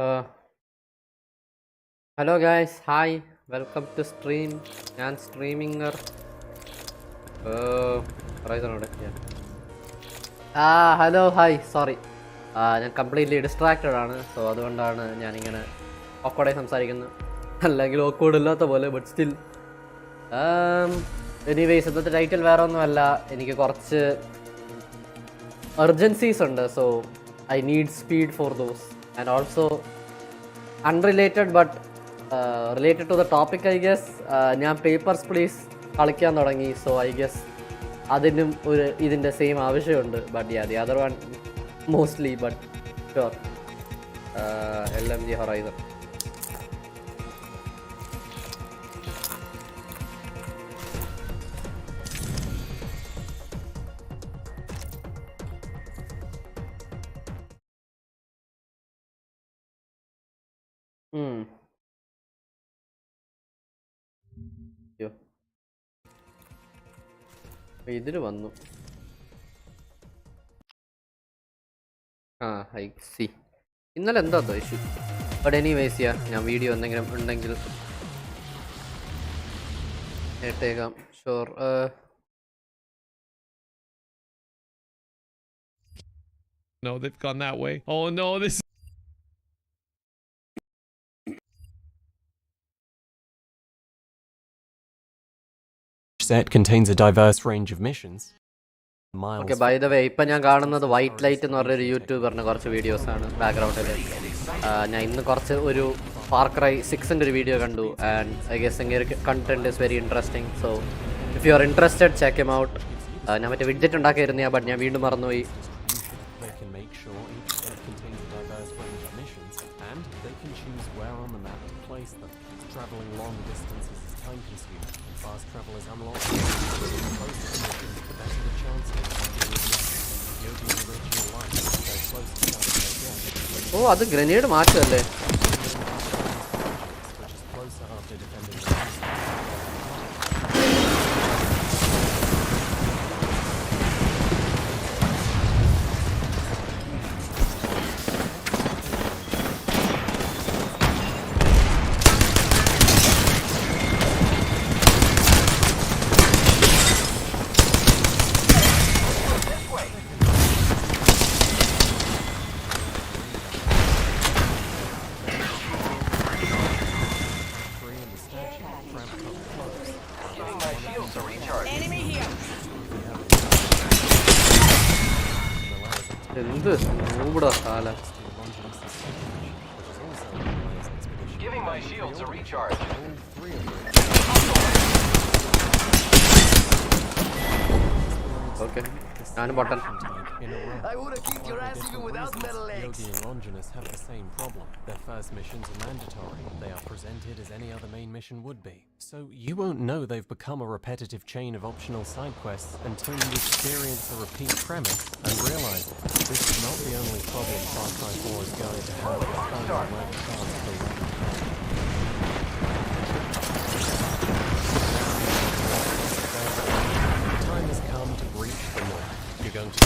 Uh, Hello guys, hi, welcome to stream. ഞാൻ സ്ട്രീമിങ്ങർ hello hi sorry ഞാൻ completely distracted ആണ്. സോ അതുകൊണ്ടാണ് ഞാനിങ്ങനെ ഓക്കോടെ സംസാരിക്കുന്നത്. അല്ലെങ്കിൽ ഓക്കോഡ് ഇല്ലാത്ത പോലെ ബട്ട് സ്റ്റിൽ എനിവേസ് ഇന്നത്തെ ടൈറ്റിൽ വേറെ ഒന്നുമല്ല. എനിക്ക് കുറച്ച് എർജൻസീസ് ഉണ്ട്. So I need speed for those and also unrelated but related to the topic I guess. ഞാൻ പേപ്പർസ് പ്ലീസ് കളിക്കാൻ തുടങ്ങി. സോ ഐ ഗെസ് അതിനും ഒരു ഇതിൻ്റെ സെയിം ആവശ്യമുണ്ട്. But yeah the other one mostly but sure LMG horizon. ഇതിന് വന്നു. I C ഇന്നലെ എന്താ ഇഷ്യൂ. ബട്ട് എനിവേസ് ചെയ്യാം. ഞാൻ വീഡിയോ എന്തെങ്കിലും ഉണ്ടെങ്കിൽ ഇട്ടേക്കാം. Sure. No, they've gone that way. Oh no, this set contains a diverse range of missions. Okay, by the way ഇപ്പം ഞാൻ കാണുന്നത് വൈറ്റ് ലൈറ്റ് എന്ന് പറഞ്ഞൊരു യൂട്യൂബറിന് കുറച്ച് വീഡിയോസാണ് ബാക്ക്ഗ്രൗണ്ടിൽ. ഞാൻ ഇന്ന് കുറച്ച് ഒരു ഫാർക്രൈ 6ൻ്റെ ഒരു വീഡിയോ കണ്ടു. ആൻഡ് ഐ ഗെസ് ഇങ്ങനെ content is very interesting. So if you are interested check him out. ഞാൻ മറ്റേ വിഡ്ജറ്റ് ഉണ്ടാക്കിയിരുന്ന ബട്ട് ഞാൻ വീണ്ടും മറന്നുപോയി. They can make sure each set contains a diverse range of missions, and they can choose where on the map to place them. Traveling long distances is time consuming. Fast travel is unlocked. The closer the mission, the better the chance of you'll be enrich your life. So close to they get. ഓ, അത് grenade മാറ്റമല്ലേ? Which is closer after defending the house. എന്ത് നൂബിടാ കാലം. Giving my shields a recharge. Okay, ഞാനും button. I would have kicked your ass even without metal legs. Yogi and Longinus have the same problem. Their first missions are mandatory. They are presented as any other main mission would be. So you won't know they've become a repetitive chain of optional side quests until you experience a repeat premise and realize this is not the only problem Far Cry 4 is going to have with finding where the stars for weapon. The time has come to breach the north. You're going to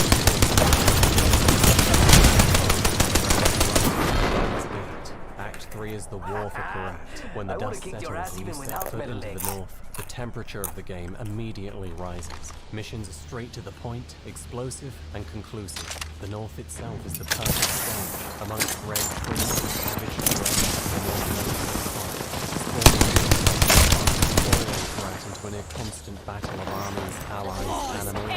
Act 3 is the war for Karat. When the dust settles and you set foot into the north, the temperature of the game immediately rises. Missions are straight to the point, explosive and conclusive. The north itself is the perfect stage amongst red trees and savage terrain. The north knows Karat into a near constant battle of armies, allies, animals.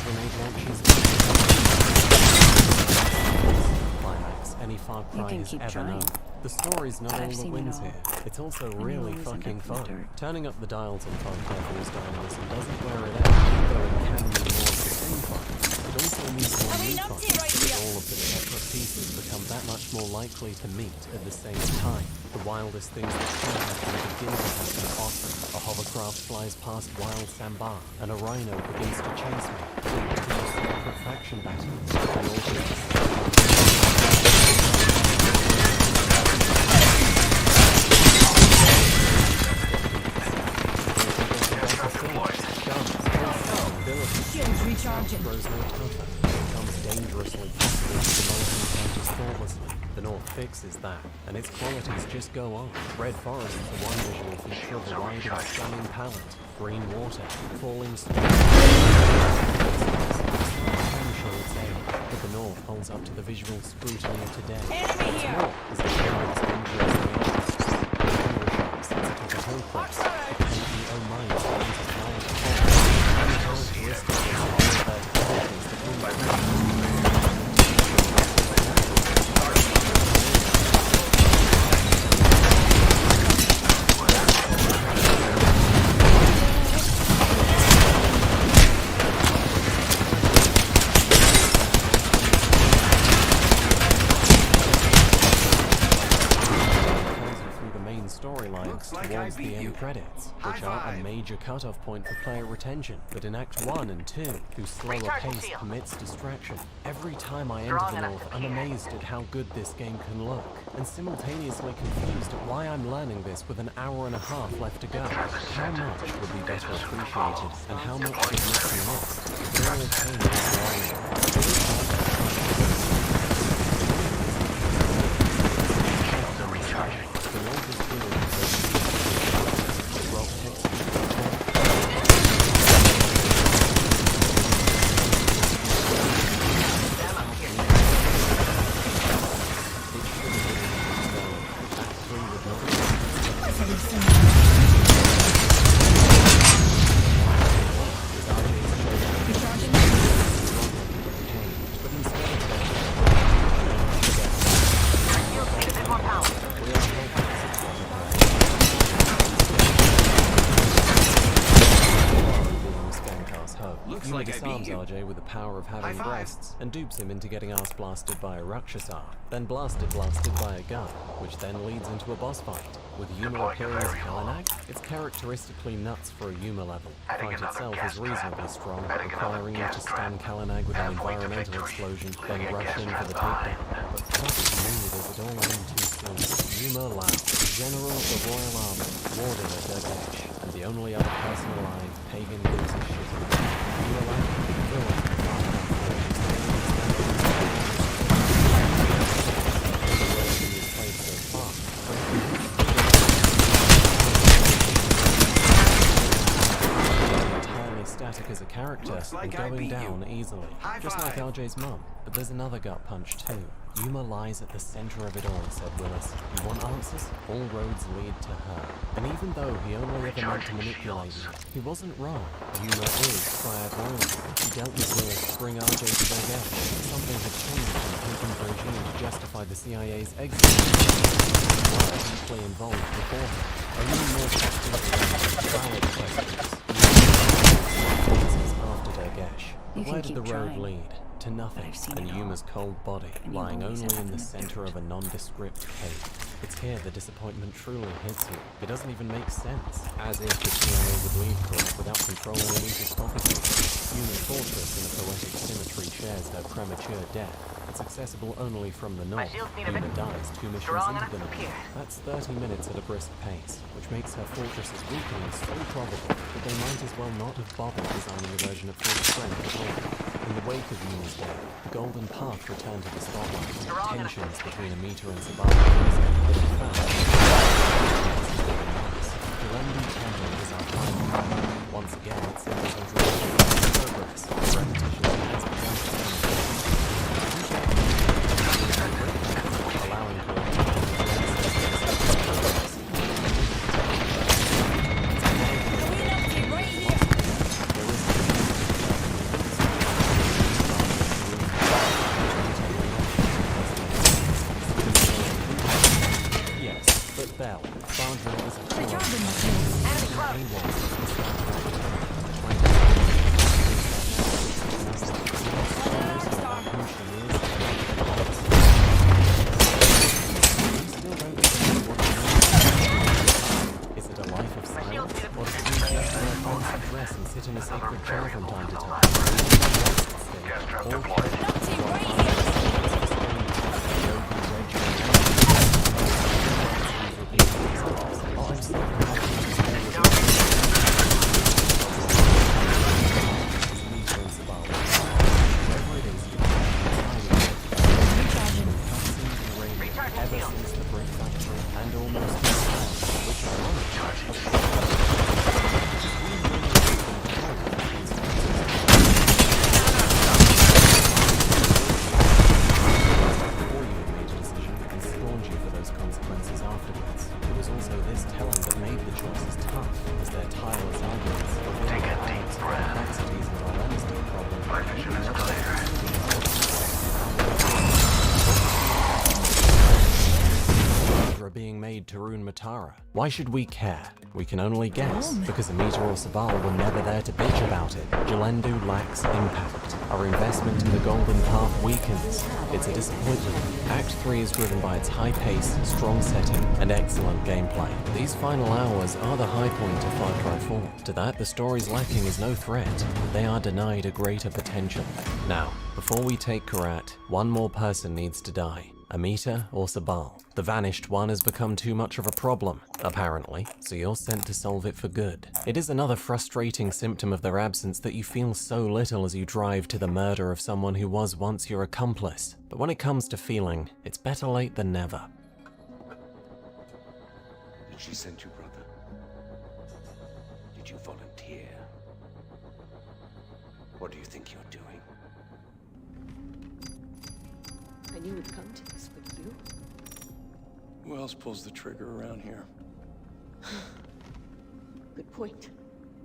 Grenade launches. Climax any Far Cry has ever known. The story's not all that wins here. It's also really fucking fun. Turning up the dials in Far Cry 4's dynamism doesn't wear it out, though it can be more of the same fun. It also means more new fun, as all of the separate pieces become that much more likely to meet at the same time. The wildest things that can happen begin to happen often. A hovercraft flies past wild sambar, and a rhino begins to chase me. Separate faction battles, and also Shields recharging. Grows no tougher. Becomes dangerous The North fixes that, and its qualities just go on. Red Forest is the one visual feature of a wide and stunning palette. Green water, falling snow. But the North holds up to the visual scrutiny of today. What's more, is the show as dangerous as the others. Sits atop a hill crest. The KEO mines are intertwined with and the characteristic is all vertical edges that bring towards the end credits, which are a major cut-off point for player retention. But in Act 1 and 2, whose slower pace permits distraction, every time I enter the North, I'm amazed at how good this game can look, and simultaneously confused at why I'm learning this with an hour and a half left to go. How much would be better appreciated, and how much would not be missed? The real pain is learning. Disarms RJ with the power of having breasts and dupes him into getting ass blasted by a Rakshasa, then blasted by a gun, which then leads into a boss fight. With Yuma appearing as Kalinag, it's characteristically nuts for a Yuma level. The fight itself is reasonably strong, requiring you to stun Kalinag with an environmental explosion, then rush in for the takedown. But possibly does it all end too soon. Ninnolaam, General of the Royal Army, Warden of Durgesh, and the only other person alive, pagan gives a shit. Static as a character and going down easily, just like RJ's mum. But there's another gut punch too. Yuma lies at the center of it all, said Willis. You want answers? All roads lead to her. And even though he only ever meant to manipulate her, he wasn't wrong. Yuma is Triad royalty. He dealt with Willis to bring RJ to their death. Something had changed in Putin's regime to justify the CIA's exit. He was deeply involved beforehand. Only more distinctly valid questions. After Durgesh. Where did the road lead? To nothing, and Yuma's cold body, lying only in the center of a nondescript cave. It's here the disappointment truly hits you. It doesn't even make sense. As if the CIA would leave Corp without controlling Anita's property. Yuma's fortress in a poetic symmetry shares her premature death. It's accessible only from the north. Yuma dies 2 missions into the north. That's 30 minutes at a brisk pace, which makes her fortress's weakening so probable that they might as well not have bothered designing a version of full strength at all. In the wake of Yuma's death, the Golden Path returned to the spotlight. Tensions between Amita and Sabah Temple is our final. Once again, it signals progress. Repetition has begun to allowing for Bell, Sandra is a Is it a life of silence, or does it mean just wear a fancy dress and sit in a sacred chair from time to time? since the brick factory and almost which before you had made a decision and scorned you for those consequences afterwards. It was also this telling that made the choices tough, as their tireless arguments take a deep breath. Complexities of our honesty problem. My vision is clear. Are being made to ruin Matara. Why should we care? We can only guess, because Amita or Sabal were never there to bitch about it. Jalendu lacks impact. Our investment in the Golden Path weakens. It's a disappointment. Act 3 is driven by its high pace, strong setting, and excellent gameplay. These final hours are the high point of Far Cry 4. To that, the story's lacking is no threat. They are denied a greater potential. Now, before we take Karat, one more person needs to die. Amita or Sabal. The vanished one has become too much of a problem, apparently, so you're sent to solve it for good. It is another frustrating symptom of their absence that you feel so little as you drive to the murder of someone who was once your accomplice. But when it comes to feeling, it's better late than never. Did she send you, brother? Did you volunteer? What do you think you're doing? I knew it'd come to this, with you. Who else pulls the trigger around here? Good point.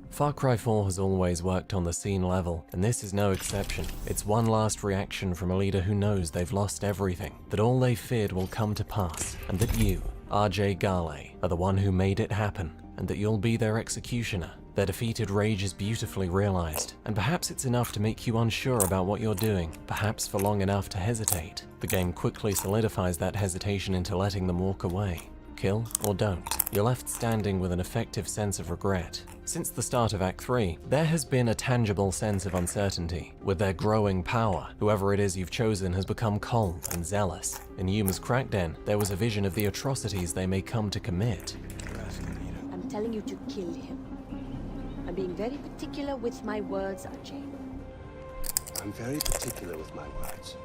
Far Cry 4 has always worked on the scene level, and this is no exception. It's one last reaction from a leader who knows they've lost everything, that all they feared will come to pass, and that you, RJ Gale, are the one who made it happen, and that you'll be their executioner. Their defeated rage is beautifully realized, and perhaps it's enough to make you unsure about what you're doing, perhaps for long enough to hesitate. The game quickly solidifies that hesitation into letting them walk away. Kill or don't. You're left standing with an effective sense of regret. Since the start of Act 3, there has been a tangible sense of uncertainty. With their growing power, whoever it is you've chosen has become cold and zealous. In Yuma's Crackden, there was a vision of the atrocities they may come to commit. I'm telling you to kill him. I'm being very particular with my words, Ajay. I'm very particular with my words.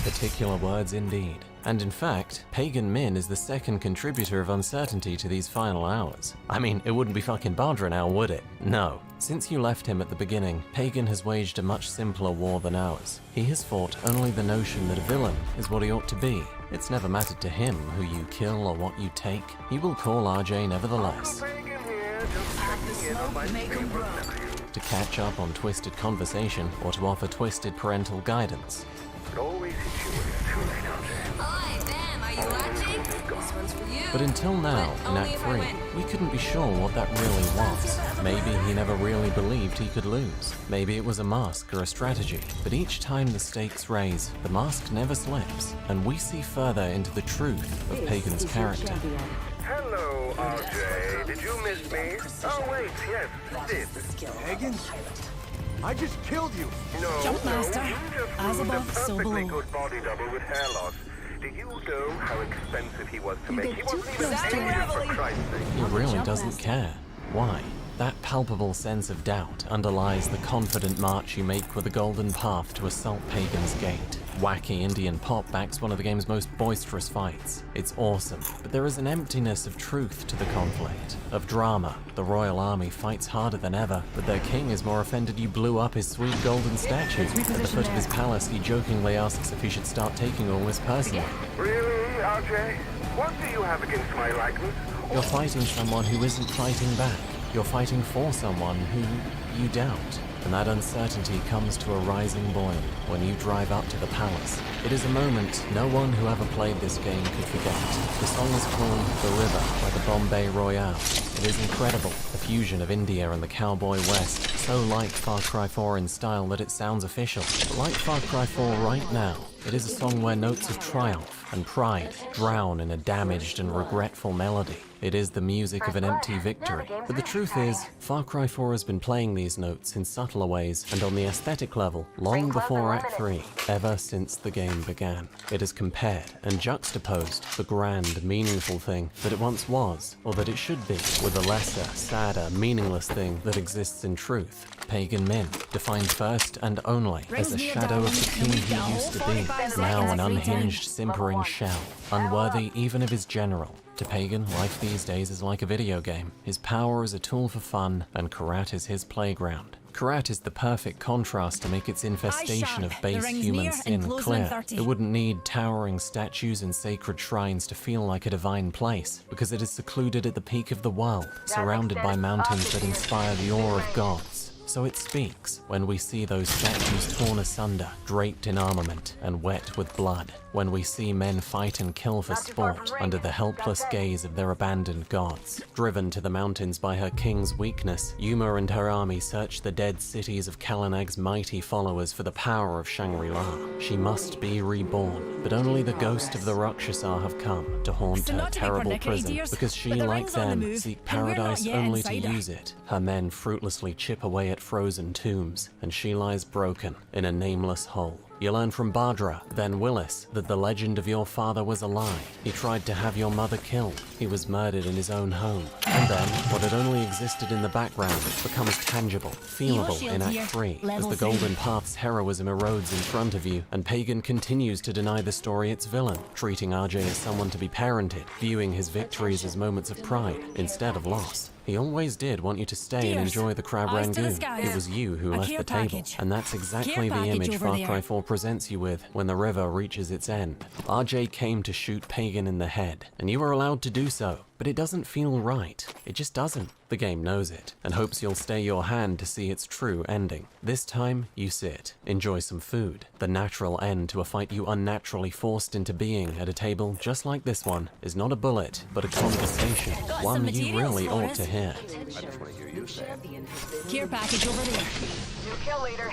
Particular words indeed. And in fact, Pagan Min is the second contributor of uncertainty to these final hours. I mean, it wouldn't be fucking Badra now, would it? No. Since you left him at the beginning, Pagan has waged a much simpler war than ours. He has fought only the notion that a villain is what he ought to be. It's never mattered to him who you kill or what you take. He will call RJ nevertheless. To catch up on twisted conversation or to offer twisted parental guidance. But until now, in Act 3, we couldn't be sure what that really was. Maybe he never really believed he could lose. Maybe it was a mask or a strategy. But each time the stakes raise, the mask never slips, and we see further into the truth of Pagan's character. Hello, RJ. Did you miss me? Oh, wait, yes, I did. Hagen? I just killed you! No, Jumpmaster, you just as ruined a above, so perfectly below. good body double with hair loss. Do you know how expensive he was to make? He get too wasn't even close to Indian, it. for Christ's sake. He really doesn't care. Why? That palpable sense of doubt underlies the confident march you make with the Golden Path to assault Pagan's Gate. Wacky Indian pop backs one of the game's most boisterous fights. It's awesome, but there is an emptiness of truth to the conflict, of drama. The Royal Army fights harder than ever, but their king is more offended you blew up his sweet golden statue. At the foot of his palace, he jokingly asks if he should start taking all this personally. Really, RJ? What do you have against my likeness? You're fighting someone who isn't fighting back. You're fighting for someone who you doubt. And that uncertainty comes to a rising boil when you drive up to the palace. It is a moment no one who ever played this game could forget. The song is called The River by the Bombay Royale. It is incredible, a fusion of India and the cowboy west, so like Far Cry 4 in style that it sounds official. But like Far Cry 4 right now, it is a song where notes of triumph and pride drown in a damaged and regretful melody. It is the music of an empty victory. But the truth is, Far Cry 4 has been playing these notes in subtler ways and on the aesthetic level long before Act 3, ever since the game began. It has compared and juxtaposed the grand, meaningful thing that it once was, or that it should be, with the lesser, sadder, meaningless thing that exists in truth. Pagan Min, defined first and only as a shadow of the king he used to be. Now an unhinged, simpering shell, unworthy even of his general. To Pagan, life these days is like a video game. His power is a tool for fun, and Karat is his playground. Karat is the perfect contrast to make its infestation of base human sin clear. It wouldn't need towering statues and sacred shrines to feel like a divine place, because it is secluded at the peak of the world, surrounded by mountains that inspire the awe of gods. So it speaks when we see those statues torn asunder, draped in armament, and wet with blood. When we see men fight and kill for sport under the helpless gaze of their abandoned gods. Driven to the mountains by her king's weakness, Yuma and her army search the dead cities of Kalanag's mighty followers for the power of Shangri-La. She must be reborn, but only the ghost of the Rakshasa have come to haunt her terrible prison, because she, like them, seek paradise only to use it. Her men fruitlessly chip away at frozen tombs, and she lies broken in a nameless hole. You learn from Bardra, then Willis, that the legend of your father was a lie. He tried to have your mother killed. He was murdered in his own home. And then, what had only existed in the background becomes tangible, feelable in Act 3, as the Golden Path's heroism erodes in front of you, and Pagan continues to deny the story its villain, treating RJ as someone to be parented, viewing his victories as moments of pride, instead of loss. He always did want you to stay and enjoy the crab rangoon. It was you who left the table, and that's exactly the image Far Cry 4 presents you with when the river reaches its end. RJ came to shoot Pagan in the head, and you were allowed to do so, but it doesn't feel right. It just doesn't. The game knows it, and hopes you'll stay your hand to see its true ending. This time, you sit, enjoy some food. The natural end to a fight you unnaturally forced into being at a table just like this one is not a bullet, but a conversation, one you really ought to hear. I just want to hear you say it. Care package over there. New kill leader.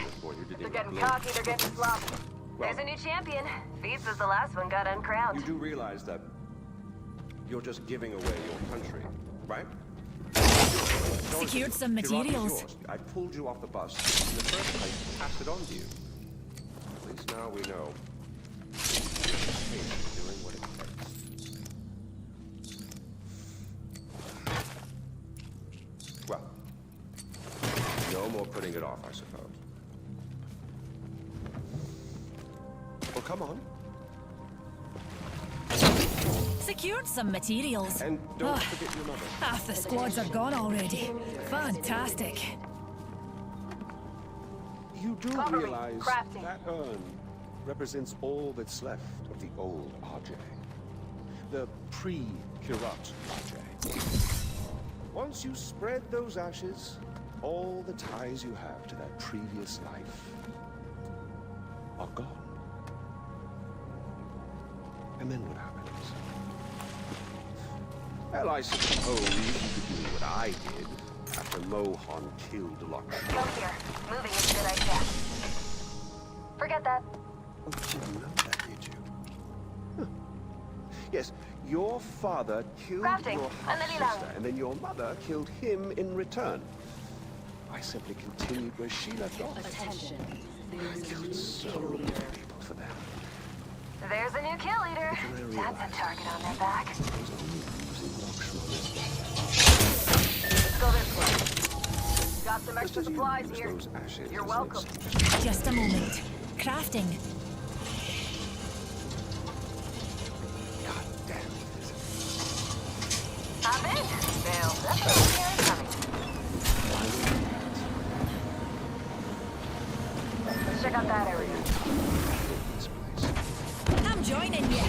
They're getting cocky, they're getting sloppy. There's a new champion. Beats as the last one got uncrowned. You do realize that you're just giving away your country, right? Secured some materials. I pulled you off the bus in the first place to pass it on to you. At least now we know. You're doing what it takes. Well, no more putting it off, I suppose. Well, come on. Secured some materials. And don't forget your mother. Half the squads are gone already. Fantastic. You do Cover me. realize Crafting. that urn represents all that's left of the old RJ. The pre-Kirat RJ. Once you spread those ashes, all the ties you have to that previous life are gone. And then what happens? Well, I suppose you could do what I did after Mohan killed Lakshmi. Come here. Moving is a good idea. Forget that. Oh, you didn't know that, did you? Huh. Yes, your father killed Crafting. your half-sister, and then your mother killed him in return. I simply continued where she left off. Attention. I killed so many people for them. There's a new kill leader. That's a target on their back. Let's go this way. Got some extra supplies here. You're welcome. Just a moment. Crafting. God damn it. Hop in. They'll definitely hear it coming. Let's check out that area. This place. I'm joining you.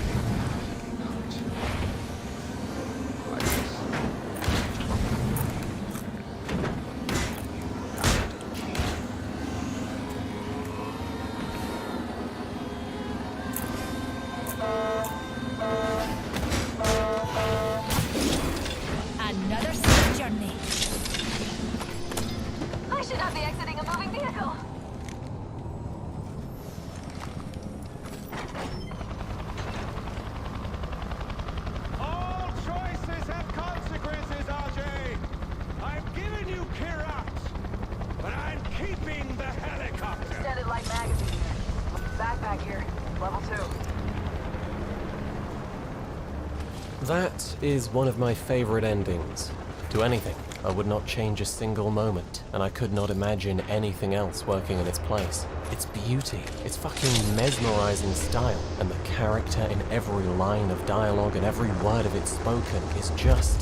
That is one of my favorite endings to anything. I would not change a single moment, and I could not imagine anything else working in its place. Its beauty, its fucking mesmerizing style, and the character in every line of dialogue and every word of it spoken is just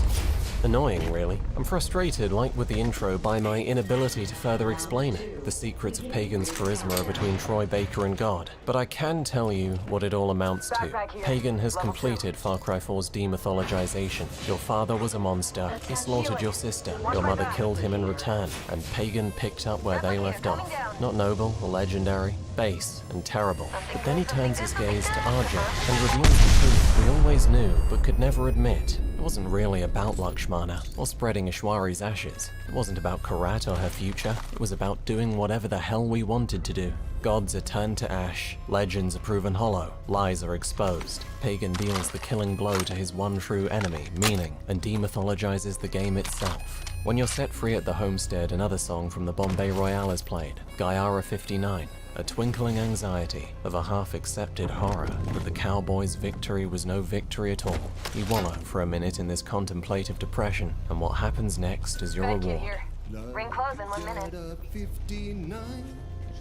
annoying, really. I'm frustrated, like with the intro, by my inability to further explain it. The secrets of Pagan's charisma are between Troy Baker and God. But I can tell you what it all amounts to. Pagan has completed Far Cry 4's demythologization. Your father was a monster, he slaughtered your sister, your mother killed him in return, and Pagan picked up where they left off. Not noble or legendary, base and terrible. But then he turns his gaze to RJ and reveals the truth we always knew but could never admit. It wasn't really about Lakshmana or spreading Ishwari's ashes. It wasn't about Karat or her future. It was about doing whatever the hell we wanted to do. Gods are turned to ash, legends are proven hollow, lies are exposed. Pagan deals the killing blow to his one true enemy, meaning, and demythologizes the game itself. When you're set free at the homestead, another song from the Bombay Royale is played, Guyara 59. A twinkling anxiety of a half-accepted horror that the cowboy's victory was no victory at all. You wallow for a minute in this contemplative depression, and what happens next is your reward. Ring close in 1 minute.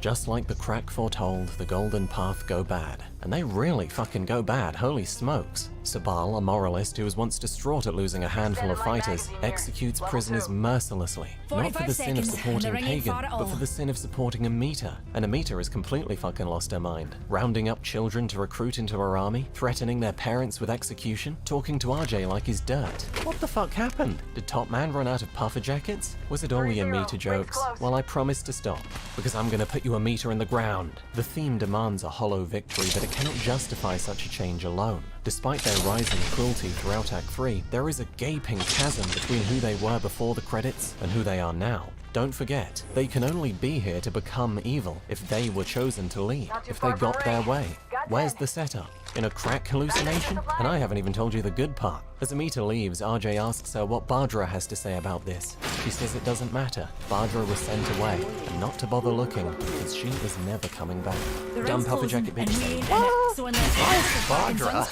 Just like the crack foretold, the Golden Path go bad. And they really fucking go bad, holy smokes. Sabal, a moralist who was once distraught at losing a handful of fighters, executes prisoners mercilessly. Not for the sin of supporting Pagan, but for the sin of supporting Amita. And Amita has completely fucking lost her mind. Rounding up children to recruit into her army, threatening their parents with execution, talking to RJ like he's dirt. What the fuck happened? Did Top Man run out of puffer jackets? Was it all the Amita jokes? Well, I promise to stop, because I'm gonna put you Amita in the ground. The theme demands a hollow victory, but it cannot justify such a change alone. Despite their rising cruelty throughout Act 3, there is a gaping chasm between who they were before the credits and who they are now. Don't forget, they can only be here to become evil if they were chosen to lead, if they got their way. Where's the setup? In a crack hallucination? And I haven't even told you the good part. As Amita leaves, RJ asks her what Bardra has to say about this. She says it doesn't matter. Bardra was sent away, and not to bother looking, because she is never coming back. Dumb puffer jacket bitch. Bardra?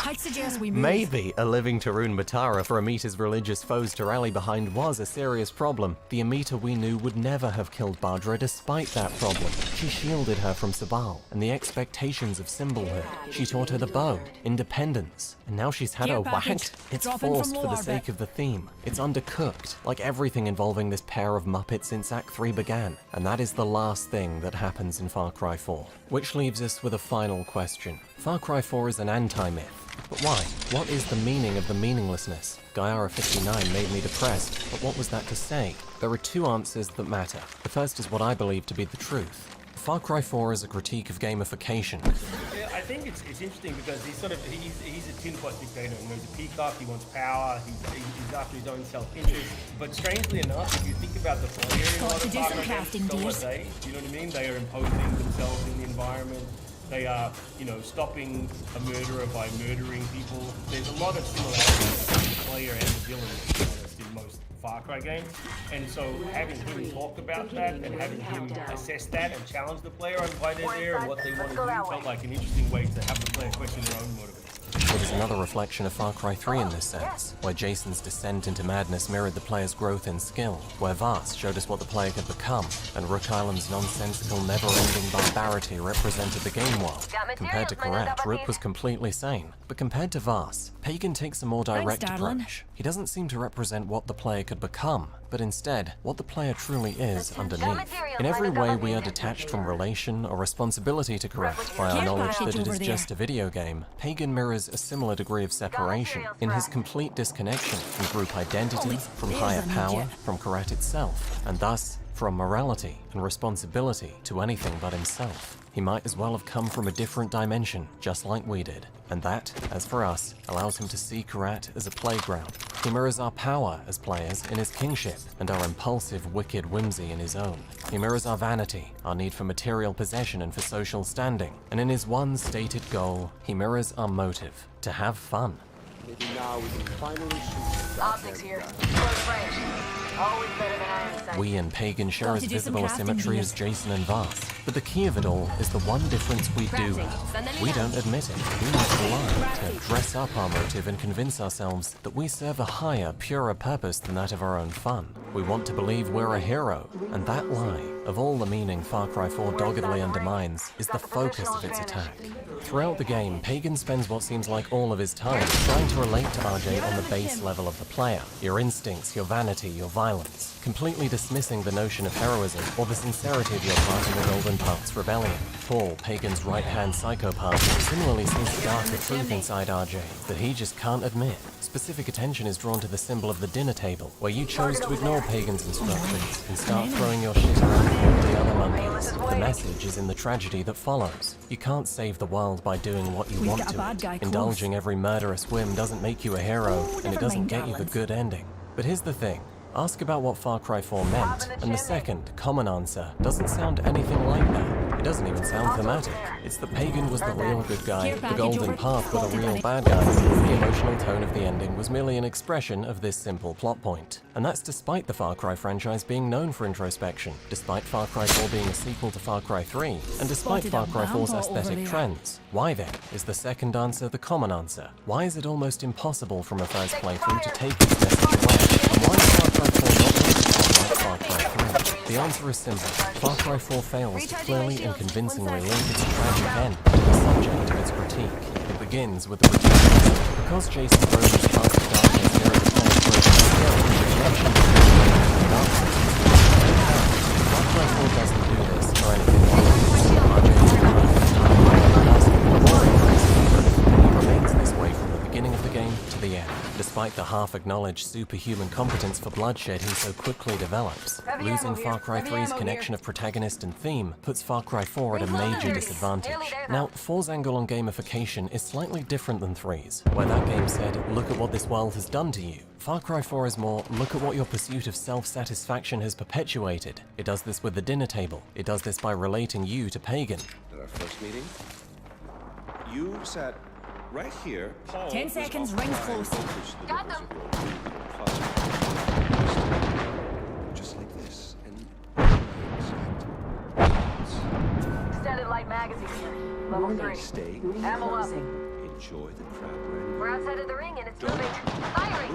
I'd suggest we move. Maybe a living Tarun Matara for Amita's religious foes to rally behind was a serious problem. The Amita we knew would never have killed Bardra despite that problem. She shielded her from Sabal and the expectations of symbolhood. She taught her the bow, independence, and now she's had her whacked. It's forced for the sake of the theme. It's undercooked, like everything involving this pair of Muppets since Act 3 began. And that is the last thing that happens in Far Cry 4. Which leaves us with a final question. Far Cry 4 is an anti-myth. But why? What is the meaning of the meaninglessness? Guyara 59 made me depressed, but what was that to say? There are two answers that matter. The first is what I believe to be the truth. Far Cry 4 is a critique of gamification. Yeah, I think it's interesting because he's a tin-pot dictator. You know, he's a peacock, he wants power, he's after his own self-interest. But strangely enough, if you think about the player in a lot of Far Cry games, so are they, you know what I mean? They are imposing themselves in the environment. They are, you know, stopping a murderer by murdering people. There's a lot of similarities between the player and the villain, to be honest, in most Far Cry games. And so having him talk about that and having him assess that and challenge the player on why they're there and what they want to do felt like an interesting way to have the player question their own motivation. It is another reflection of Far Cry 3 in this sense, where Jason's descent into madness mirrored the player's growth in skill, where Vast showed us what the player could become, and Rook Island's nonsensical, never-ending barbarity represented the game world. Compared to Karat, Rook was completely sane, but compared to Vast, Pagan takes a more direct approach. He doesn't seem to represent what the player could become, but instead, what the player truly is underneath. In every way, we are detached from relation or responsibility to Karat by our knowledge that it is just a video game. Pagan mirrors a similar degree of separation in his complete disconnection from group identity, from higher power, from Karat itself, and thus from morality and responsibility to anything but himself. He might as well have come from a different dimension, just like we did. And that, as for us, allows him to see Karat as a playground. He mirrors our power as players in his kingship, and our impulsive, wicked whimsy in his own. He mirrors our vanity, our need for material possession and for social standing. And in his one stated goal, he mirrors our motive, to have fun. Maybe now we can finally shoot. Optics here. Close range. Always better than iron sight. We and Pagan share Got as to do some visible a crafting, symmetry dears. as Jason and Voss. But the key of it all is the one difference we do have. We don't admit it. We must lie to dress up our motive and convince ourselves that we serve a higher, purer purpose than that of our own fun. We want to believe we're a hero, and that lie, of all the meaning Far Cry 4 doggedly undermines, is the focus of its attack. Throughout the game, Pagan spends what seems like all of his time trying to relate to RJ on the base level of the player. Your instincts, your vanity, your violence. Completely dismissing the notion of heroism or the sincerity of your part in the Golden Path's rebellion. Paul, Pagan's right-hand psychopath, similarly sees a darker truth inside RJ that he just can't admit. Specific attention is drawn to the symbol of the dinner table, where you chose to ignore Pagan's instructions and start throwing your shit around all the other Mondays. The message is in the tragedy that follows. You can't save the world by doing what you want got a bad guy to. close. Indulging every murderous whim doesn't make you a hero, and it never doesn't mind, get you the darlings. good ending. But here's the thing. Ask about what Far Cry 4 meant, and the second, common answer, doesn't sound anything like that. It doesn't even sound thematic. It's that Pagan was the real good guy, Care the package Golden over. Path were the Wanted real on it. bad guys. The emotional tone of the ending was merely an expression of this simple plot point. And that's despite the Far Cry franchise being known for introspection, despite Far Cry 4 being a sequel to Far Cry 3, and despite Spotted Far a Cry 4's Bambo over aesthetic there. trends. Why then is the second answer the common answer? Why is it almost impossible from a first playthrough to take its message away? And why is Far Cry 4 not like Far Cry 3? The answer is simple. Far Cry 4 fails to clearly and convincingly link its tragic end to the subject of its critique. It begins with the protagonist. Because Jason throws his past the darkness here at the planet where it's still rejection and darkness. Far Cry 4 doesn't do this for anything like this. RJ's he remains this way from the beginning of the game to the end, despite the half-acknowledged superhuman competence for bloodshed he so quickly develops. Losing Far Cry 3's connection of protagonist and theme puts Far Cry 4 at a major disadvantage. Now, 4's angle on gamification is slightly different than 3's, where that game said, look at what this world has done to you. Far Cry 4 is more, look at what your pursuit of self-satisfaction has perpetuated. It does this with the dinner table. It does this by relating you to Pagan. At our first meeting, you sat right here. Paul 10 was seconds, off rings trying close. to push the Got levels them. of your plus. Just like this, and Extended light magazine here. Level 3. stay. Ammo up. Enjoy the crowd running. We're outside of the ring and it's moving. Firing!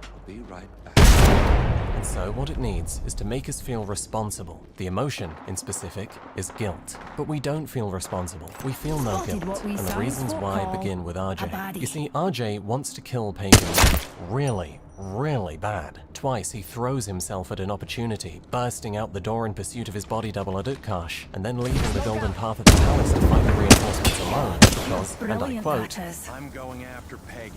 I'll be right back. And so what it needs is to make us feel responsible. The emotion, in specific, is guilt. But we don't feel responsible. We feel no Spotted guilt. what we And the science reasons folk why call begin with a RJ. baddie. You see, RJ wants to kill Pagan really, really bad. Twice he throws himself at an opportunity, bursting out the door in pursuit of his body double Adutkash, and then leaving the Golden Path at the palace to fight the reinforcements alone. Because, and I Brilliant, quote, that is. I'm going after Pagan.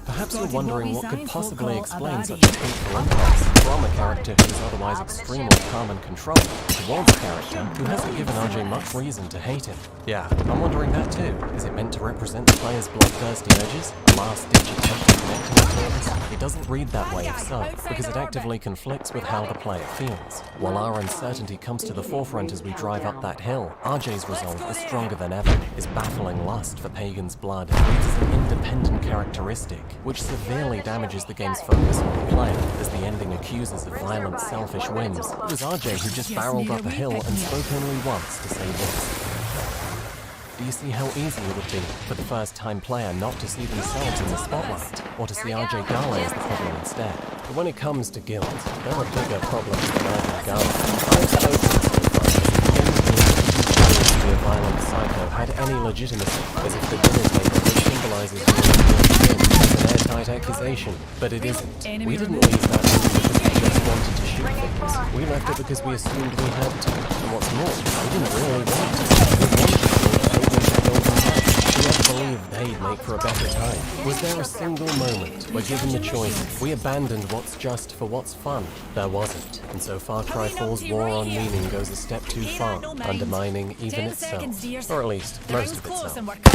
perhaps you're Spotted wondering what what we could science will possibly call a explain such baddie. a hateful impulse from a character who is otherwise extremely calm and controlled towards a character who hasn't given RJ much reason to hate him. Yeah, I'm wondering that too. Is it meant to represent the player's bloodthirsty urges? A last-ditch attempt to connect to his purpose? It doesn't read that way if so, because it actively conflicts with how the player feels. While our uncertainty comes to the forefront as we drive up that hill, RJ's resolve is stronger than ever. His baffling lust for Pagan's blood reads as an independent characteristic, which severely damages the game's focus on the player, as the ending accuses of violent, selfish whims. It was RJ who just barreled up a hill and spoke only once to say this. Do you see how easy it would be for the first-time player not to see themselves in the spotlight, or to see RJ Gala as the problem instead? But when it comes to guilt, there are bigger problems than RJ Gala. I've spoken to the be a violent psycho had any legitimacy, as if the dinner table which symbolizes an airtight accusation, but it isn't. We didn't leave that room because we just wanted to shoot things. We left it because we assumed we had to. And what's more, we didn't really want to. We wanted to. We never believed they'd make for a better time. Was there a single moment where, given the choice, we abandoned what's just for what's fun? There wasn't. And so Far Cry 4's war on meaning goes a step too far, undermining even 10 seconds, itself. dears. Or at least, The most ring's of close itself. and we're coming.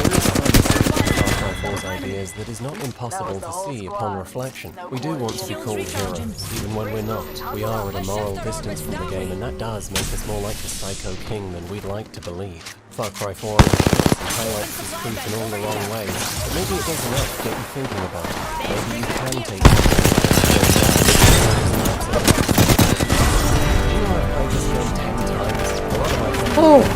Far Cry 4's ideas that is not impossible to see upon reflection. We do want to be called heroes, even when we're not. We are at a moral distance from the game, and that does make us more like the Psycho King than we'd like to believe. Far Cry 4 highlights this truth in all the wrong ways, but maybe it does enough to get you thinking about it. Maybe you can take it. You know, I've played this game 10 times. A lot of my friends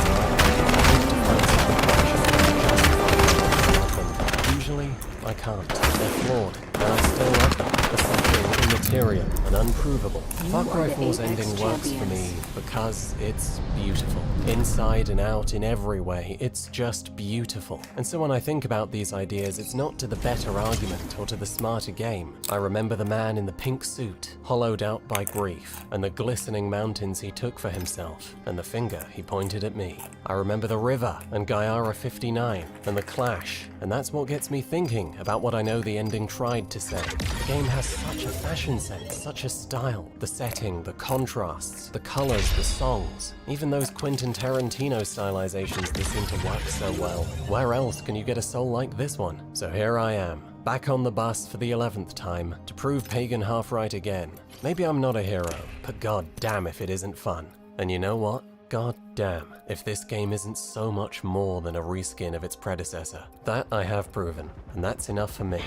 usually, I can't. They're flawed, and I still love them. There's something immaterial and unprovable. Far Cry 4's ending works for me because it's beautiful. Inside and out, in every way, it's just beautiful. And so when I think about these ideas, it's not to the better argument or to the smarter game. I remember the man in the pink suit, hollowed out by grief, and the glistening mountains he took for himself, and the finger he pointed at me. I remember the river and Gaiara 59, and the clash, and that's what gets me thinking about what I know the ending tried to say. The game has such a fashion sense, such a style. The setting, the contrasts, the colors, the songs, even those Quentin Tarantino stylizations that seem to work so well. Where else can you get a soul like this one? So here I am, back on the bus for the 11th time, to prove Pagan half right again. Maybe I'm not a hero, but god damn if it isn't fun. And you know what? God damn if this game isn't so much more than a reskin of its predecessor. That I have proven, and that's enough for me.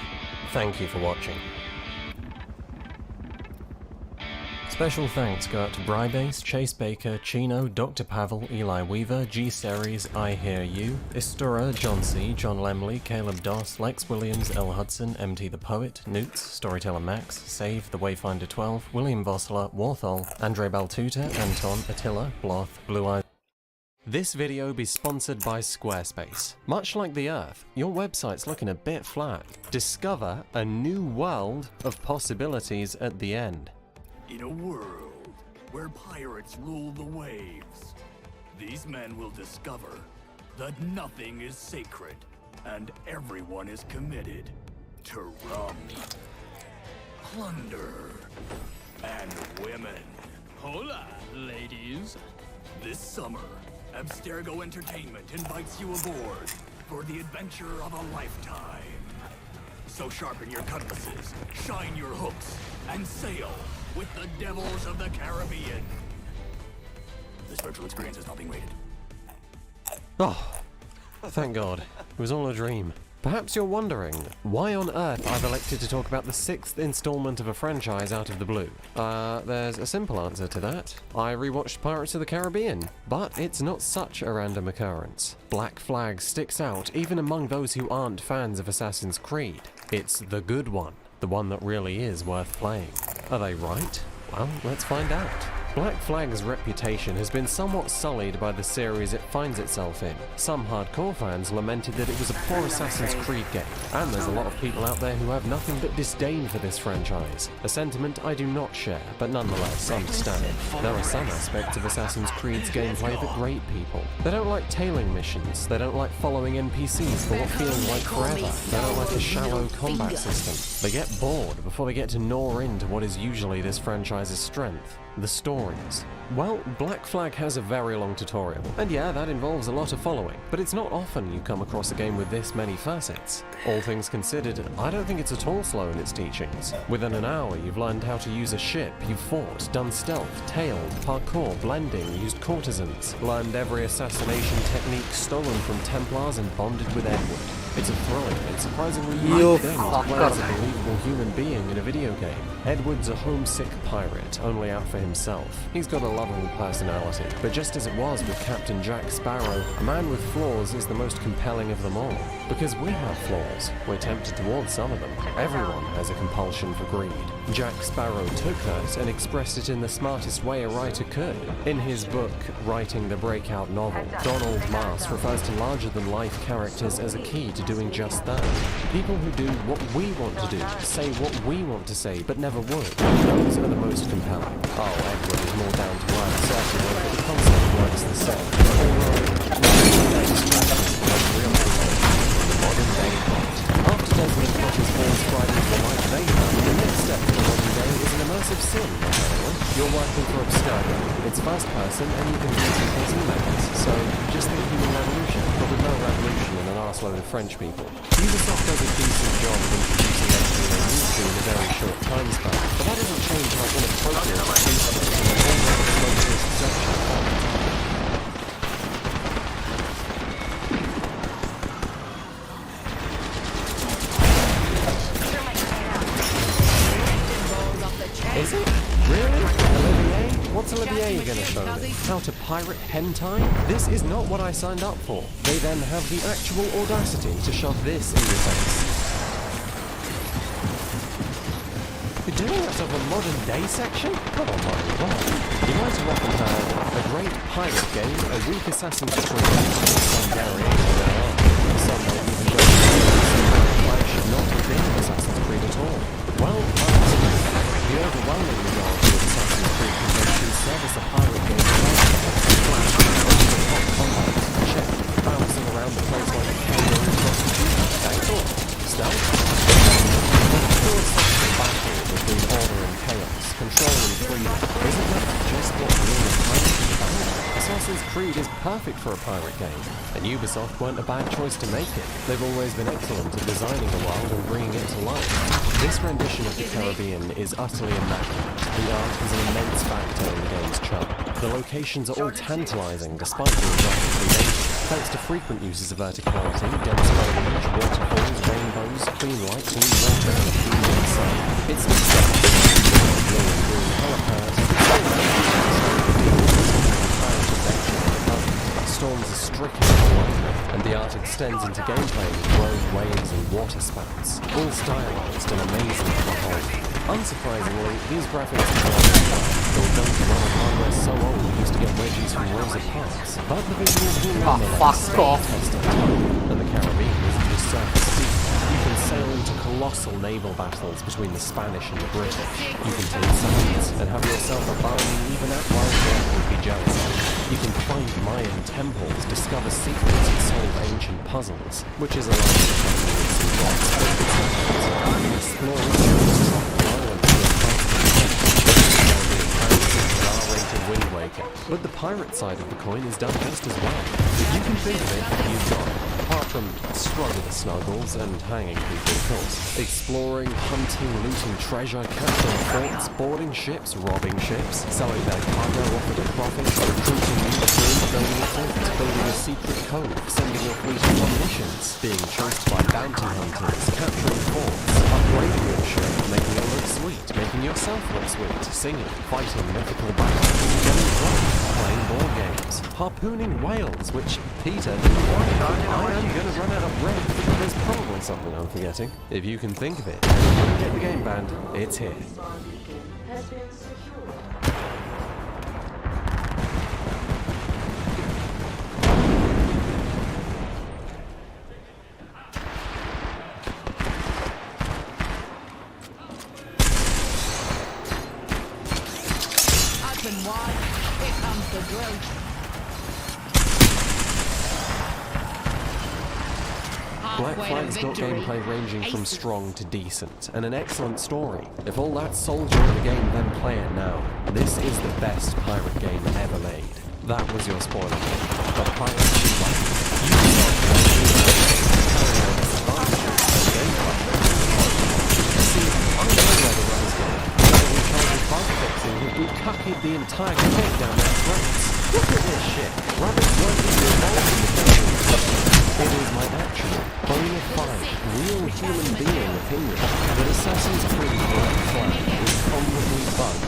Thank you for watching. Special thanks go out to Brybase, Chase Baker, Chino, Dr. Pavel, Eli Weaver, G Series, I Hear You, Istura, John C, John Lemley, Caleb Doss, Lex Williams, L Hudson, MT the Poet, Newts, Storyteller Max, Save, The Wayfinder 12, William Vossler, Warthol, Andre Baltuta, Anton, Attila, Bloth, Blue Eyes. This video be sponsored by Squarespace. Much like the Earth, your website's looking a bit flat. Discover a new world of possibilities at the end. In a world where pirates rule the waves, these men will discover that nothing is sacred and everyone is committed to rum, plunder, and women. Hola, ladies. This summer, Abstergo Entertainment invites you aboard for the adventure of a lifetime. So sharpen your cutlasses, shine your hooks, and sail with the devils of the Caribbean. This virtual experience is not being rated. Oh, thank God. It was all a dream. Perhaps you're wondering, why on earth I've elected to talk about the 6th installment of a franchise out of the blue? There's a simple answer to that. I rewatched Pirates of the Caribbean, but it's not such a random occurrence. Black Flag sticks out even among those who aren't fans of Assassin's Creed. It's the good one, the one that really is worth playing. Are they right? Well, let's find out. Black Flag's reputation has been somewhat sullied by the series it finds itself in. Some hardcore fans lamented that it was a poor Assassin's Creed game, and there's a lot of people out there who have nothing but disdain for this franchise. A sentiment I do not share, but nonetheless understand. There are some aspects of Assassin's Creed's gameplay that grate people. They don't like tailing missions, they don't like following NPCs for what feels like forever, they don't like a shallow combat system. They get bored before they get to gnaw into what is usually this franchise's strength. The stories. Well, Black Flag has a very long tutorial, and yeah, that involves a lot of following, but it's not often you come across a game with this many facets. All things considered, I don't think it's at all slow in its teachings. Within an hour, you've learned how to use a ship, you've fought, done stealth, tailed, parkour, blending, used courtesans, learned every assassination technique stolen from Templars and bonded with Edward. It's a thrilling and surprisingly unique thing to play as a believable human being in a video game. Edward's a homesick pirate, only out for himself. He's got a lovable personality, but just as it was with Captain Jack Sparrow, a man with flaws is the most compelling of them all. Because we have flaws, we're tempted towards some of them. Everyone has a compulsion for greed. Jack Sparrow took that and expressed it in the smartest way a writer could. In his book, Writing the Breakout Novel, Donald Maas refers to larger-than-life characters as a key to doing just that. People who do what we want to do, say what we want to say, but never would. Those are the most compelling. Oh, Edward is more down to earth, certainly, but the concept works the same. Modern day plot. After Desmond Potter's falls right into the life they have, the next step for modern day is an immersive sim. You're working for Abstergo. It's first person and you can use people's emails, so just think human revolution, but with no revolution in an arse arseload of French people. Ubisoft does a decent job of introducing everything they need to in a very short time span, but that doesn't change how inappropriate it seems to be in a whole motorist section. Is it? Really? Olivier? What's Olivier gonna show me? How to pirate hentai? This is not what I signed up for. They then have the actual audacity to shove this in your face. You're doing that of a modern day section? Oh my god. You might have often heard a great pirate game, a weak Assassin's Creed, some variation thereof. Some may even go to should not have been an Assassin's Creed at all. Well, the overwhelming majority of Assassin's Creed conventions service a pirate game flash, hot combat, check, bouncing around the place like a kangaroo prostitute, excellent, stealth, philosophical battle between order and chaos, control and freedom. Isn't that just what real pirate is about? Assassin's Creed is perfect for a pirate game, and Ubisoft weren't a bad choice to make it. They've always been excellent at designing a world and bringing it to life. This rendition of the Caribbean is utterly immaculate. The art is an immense factor in the game's charm. The locations are all tantalizing despite being graphically dated, thanks to frequent uses of verticality, dense foliage, waterfalls, rainbows, clean light, blue water, and a blue sun. It's the blue and green helipad, storms are stricken away, and the art extends into gameplay with road waves and water spouts, all stylized and amazing to behold. Unsurprisingly, these graphics are though don't run on hardware so old it used to get wedgies from Rosa Parks, but the visuals will nonetheless test of time, and the Caribbean isn't just surface sea. You can sail into colossal naval battles between the Spanish and the British. You can take sides and have yourself a barney even at wild death would be jealous of. You can find Mayan temples, discover secrets and solve ancient puzzles, which is a lot of fun with some rocks. You can explore regions, tropical islands, R-rated Wind Waker. But the pirate side of the coin is done just as well. If you can think of it, you've got, apart from struggle the snuggles and hanging people, of course, exploring, hunting, looting treasure, capturing forts, boarding ships, robbing ships, selling their cargo off at a profit, recruiting new crew, building a fort, building a secret cove, sending your fleet on missions, being chased by bounty hunters, capturing forts, upgrading your ship, making it look sweet, making yourself look sweet, singing, fighting mythical battles, getting drunk, playing board games, harpooning whales, which Peter didn't want. I am gonna run out of breath. There's probably something I'm forgetting. If you can think of it, get the game banned, it's here. Open wide. Here comes the drill. Black Flag's got gameplay ranging from strong to decent, and an excellent story. If all that's sold you on the game, then play it now. This is the best pirate game ever made. That was your spoiler. But pirates should like it. See, I know where the run's going. We tried with bug fixing, we cuckied the entire cake down their throats. Look at this shit. Rabbits weren't even involved in the game. It is my actual, bona fide, real human being opinion that Assassin's Creed Black Flag is commonly bugged.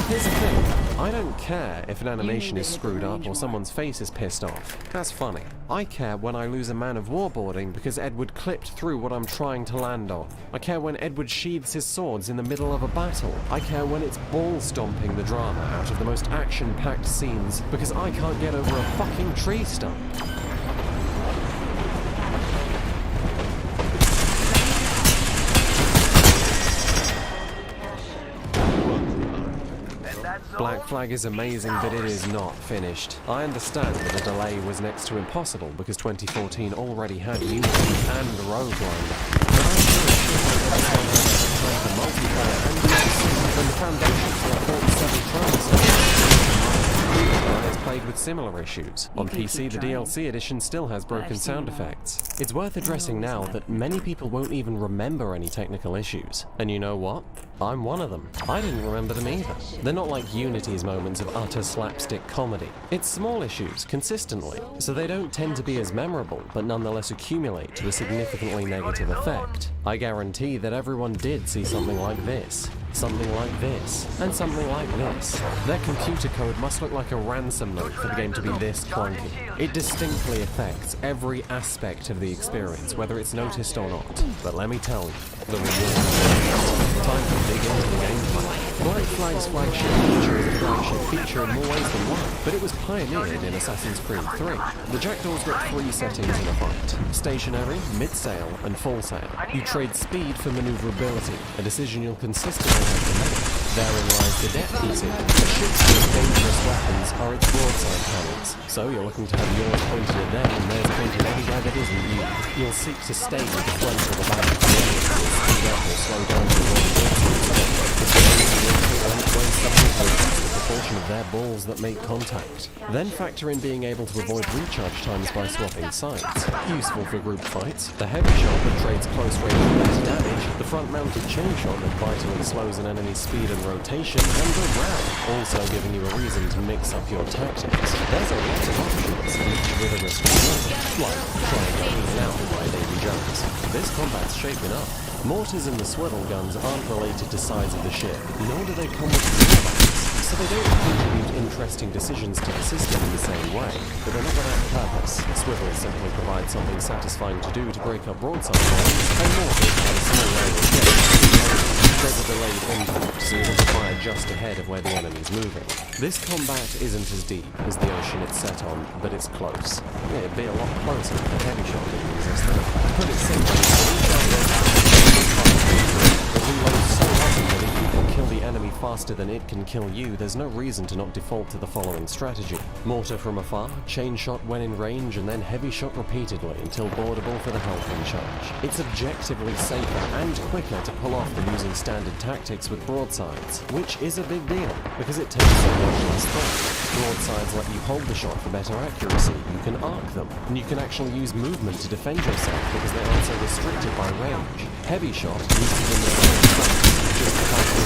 Here's the thing, I don't care if an animation is screwed up or someone's face is pissed off. That's funny. I care when I lose a man of war boarding because Edward clipped through what I'm trying to land on. I care when Edward sheathes his swords in the middle of a battle. I care when it's ball-stomping the drama out of the most action-packed scenes because I can't get over a fucking tree stump. Black Flag is amazing, but it is not finished. I understand that the delay was next to impossible because 2014 already had Unity and Roguelike. But I'm sure it should have multiplayer and the foundation for a 47 trial session. plagued with similar issues. On PC, the DLC edition still has broken sound effects. It's worth addressing now that many people won't even remember any technical issues. And you know what? I'm one of them. I didn't remember them either. They're not like Unity's moments of utter slapstick comedy. It's small issues, consistently, so they don't tend to be as memorable, but nonetheless accumulate to a significantly negative effect. I guarantee that everyone did see something like this, something like this, and something like this. Their computer code must look like a ransom note for the game to be this clunky. It distinctly affects every aspect of the experience, whether it's noticed or not. But let me tell you, the reward. Time to dig into the gameplay. Black Flag's flagship feature is a flagship feature in more ways than one, but it was pioneered in Assassin's Creed 3. The Jackdaws got 3 settings in a fight: stationary, mid-sail, and full sail. You trade speed for maneuverability, a decision you'll consistently have to make. Therein lies the depth, you see. The ship's most dangerous weapons are its broadside cannons, so you're looking to have yours pointed at them and theirs pointed anywhere that isn't you. You'll seek to stay with the front or the back of the enemy, speed up or slow down to avoid the proportion of their balls that make contact. Then factor in being able to avoid recharge times by swapping sights. Useful for group fights. The heavy shot that trades close range for better damage, the front-mounted chain shot that vitally slows an enemy's speed and rotation, and the ram, also giving you a reason to mix up your tactics. There's a lot of options, each with a risk reward, like trying out in and out by Davy Jones. This combat's shaping up. Mortars and the swivel guns aren't related to size of the ship, nor do they come with drawbacks, so they don't contribute interesting decisions to the system in the same way, but they're not without purpose. Swivels simply provide something satisfying to do to break up broadside lines, and mortars have a small range of ship. There's a delayed impact, so you want to fire just ahead of where the enemy's moving. This combat isn't as deep as the ocean it's set on, but it's close. Yeah, it'd be a lot closer if the heavy shot didn't exist. To put it simply, it reloads so often that if you can kill the enemy faster than it can kill you, there's no reason to not default to the following strategy: mortar from afar, chain shot when in range, and then heavy shot repeatedly until boardable for the health recharge. It's objectively safer and quicker to pull off than using standard tactics with broadsides, which is a big deal, because it takes so much less thought. Broadsides let you hold the shot for better accuracy, you can arc them, and you can actually use movement to defend yourself because they aren't so restricted by range. Heavy shot uses them their own strength, just half the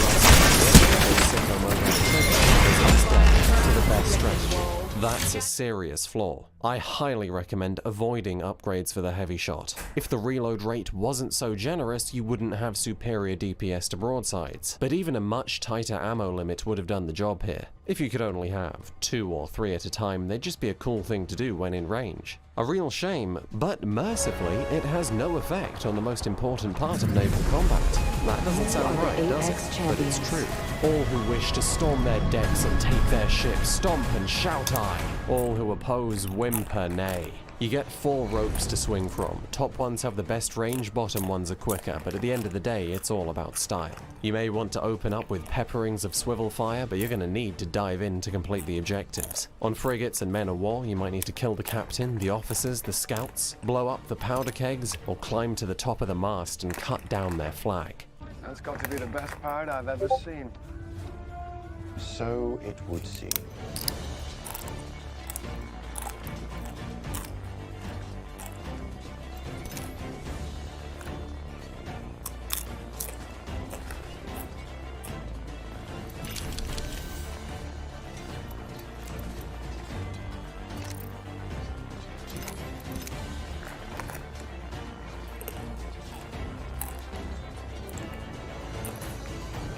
to the best strategy. That's a serious flaw. I highly recommend avoiding upgrades for the heavy shot. If the reload rate wasn't so generous, you wouldn't have superior DPS to broadsides, but even a much tighter ammo limit would have done the job here. If you could only have 2 or 3 at a time, they'd just be a cool thing to do when in range. A real shame, but mercifully, it has no effect on the most important part of naval combat. That doesn't sound right, does it? But it's true. All who wish to storm their decks and take their ships, stomp and shout aye. All who oppose whimper nay. You get 4 ropes to swing from. Top ones have the best range, bottom ones are quicker, but at the end of the day, it's all about style. You may want to open up with pepperings of swivel fire, but you're going to need to dive in to complete the objectives. On frigates and men of war, you might need to kill the captain, the officers, the scouts, blow up the powder kegs, or climb to the top of the mast and cut down their flag. That's got to be the best part I've ever seen. So it would seem.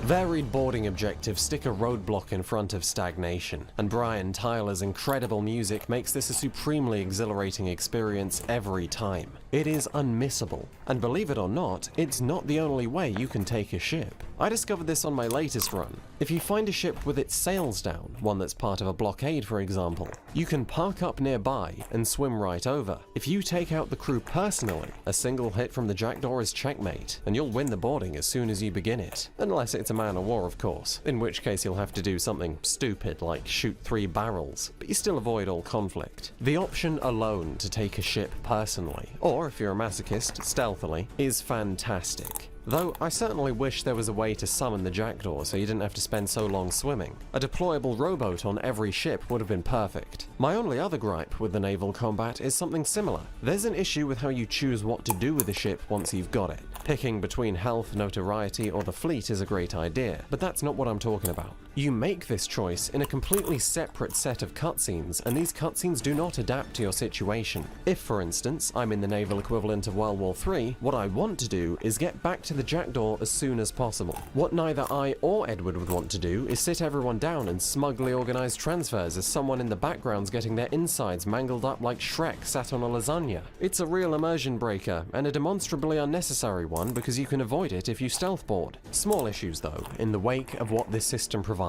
Varied boarding objectives stick a roadblock in front of stagnation, and Brian Tyler's incredible music makes this a supremely exhilarating experience every time. It is unmissable, and believe it or not, it's not the only way you can take a ship. I discovered this on my latest run. If you find a ship with its sails down, one that's part of a blockade for example, you can park up nearby and swim right over. If you take out the crew personally, a single hit from the jackdaw is checkmate, and you'll win the boarding as soon as you begin it. Unless it's a man of war, of course, in which case you'll have to do something stupid like shoot 3 barrels, but you still avoid all conflict. The option alone to take a ship personally, or if you're a masochist, stealthily, is fantastic. Though I certainly wish there was a way to summon the jackdaw so you didn't have to spend so long swimming. A deployable rowboat on every ship would have been perfect. My only other gripe with the naval combat is something similar. There's an issue with how you choose what to do with a ship once you've got it. Picking between health, notoriety, or the fleet is a great idea, but that's not what I'm talking about. You make this choice in a completely separate set of cutscenes, and these cutscenes do not adapt to your situation. If, for instance, I'm in the naval equivalent of World War III, what I want to do is get back to the jackdaw as soon as possible. What neither I or Edward would want to do is sit everyone down and smugly organize transfers as someone in the background's getting their insides mangled up like Shrek sat on a lasagna. It's a real immersion breaker, and a demonstrably unnecessary one because you can avoid it if you stealth board. Small issues though, in the wake of what this system provides.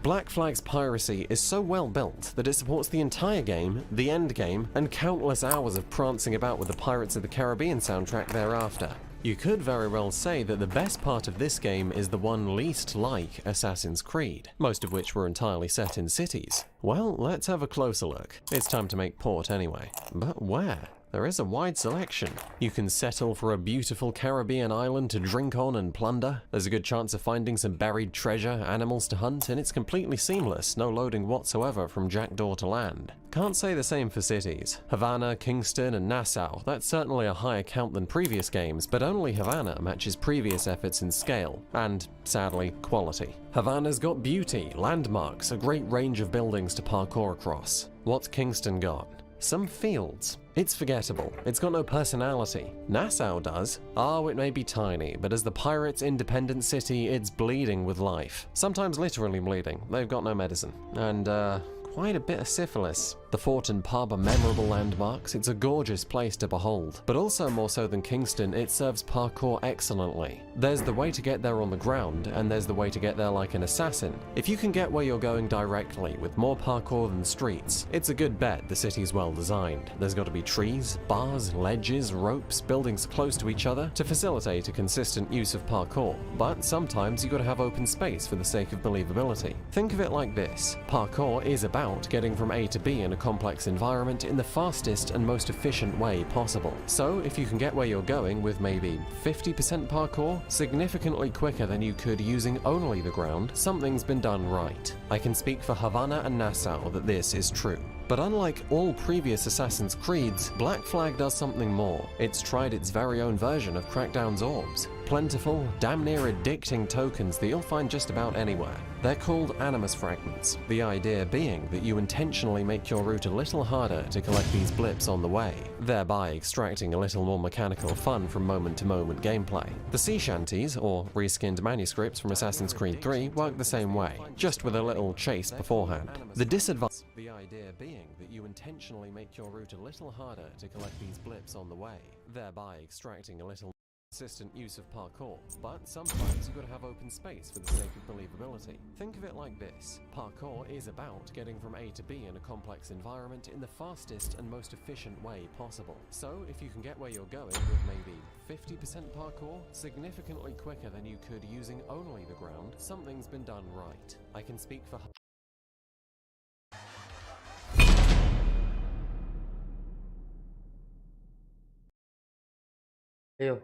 Black Flag's piracy is so well built that it supports the entire game, the end game, and countless hours of prancing about with the Pirates of the Caribbean soundtrack thereafter. You could very well say that the best part of this game is the one least like Assassin's Creed, most of which were entirely set in cities. Well, let's have a closer look. It's time to make port anyway. But where? There is a wide selection. You can settle for a beautiful Caribbean island to drink on and plunder. There's a good chance of finding some buried treasure, animals to hunt, and it's completely seamless, no loading whatsoever from jackdaw to land. Can't say the same for cities. Havana, Kingston, and Nassau, that's certainly a higher count than previous games, but only Havana matches previous efforts in scale, and, sadly, quality. Havana's got beauty, landmarks, a great range of buildings to parkour across. What's Kingston got? Some fields. It's forgettable. It's got no personality. Nassau does. Oh, it may be tiny, but as the pirates' independent city, it's bleeding with life. Sometimes literally bleeding. They've got no medicine. And, quite a bit of syphilis. The fort and pub are memorable landmarks. It's a gorgeous place to behold. But also more so than Kingston, it serves parkour excellently. There's the way to get there on the ground, and there's the way to get there like an assassin. If you can get where you're going directly, with more parkour than streets, it's a good bet the city's well designed. There's got to be trees, bars, ledges, ropes, buildings close to each other to facilitate a consistent use of parkour. But sometimes you've got to have open space for the sake of believability. Think of it like this. Parkour is about getting from A to B in a complex environment in the fastest and most efficient way possible. So if you can get where you're going with maybe 50% parkour, significantly quicker than you could using only the ground, something's been done right. I can speak for Havana and Nassau that this is true. But unlike all previous Assassin's Creeds, Black Flag does something more. It's tried its very own version of Crackdown's orbs. Plentiful, damn near addicting tokens that you'll find just about anywhere. They're called Animus Fragments, the idea being that you intentionally make your route a little harder to collect these blips on the way, thereby extracting a little more mechanical fun from moment-to-moment gameplay. The sea shanties, or reskinned manuscripts from Assassin's Creed 3, work the same way, just with a little chase beforehand. The disadvantage, the idea being that you intentionally make your route a little harder to collect these blips on the way, thereby extracting a little consistent use of parkour, but sometimes you've got to have open space for the sake of believability. Think of it like this. Parkour is about getting from A to B in a complex environment in the fastest and most efficient way possible. So if you can get where you're going with maybe 50% parkour, significantly quicker than you could using only the ground, something's been done right. I can speak for അയ്യോ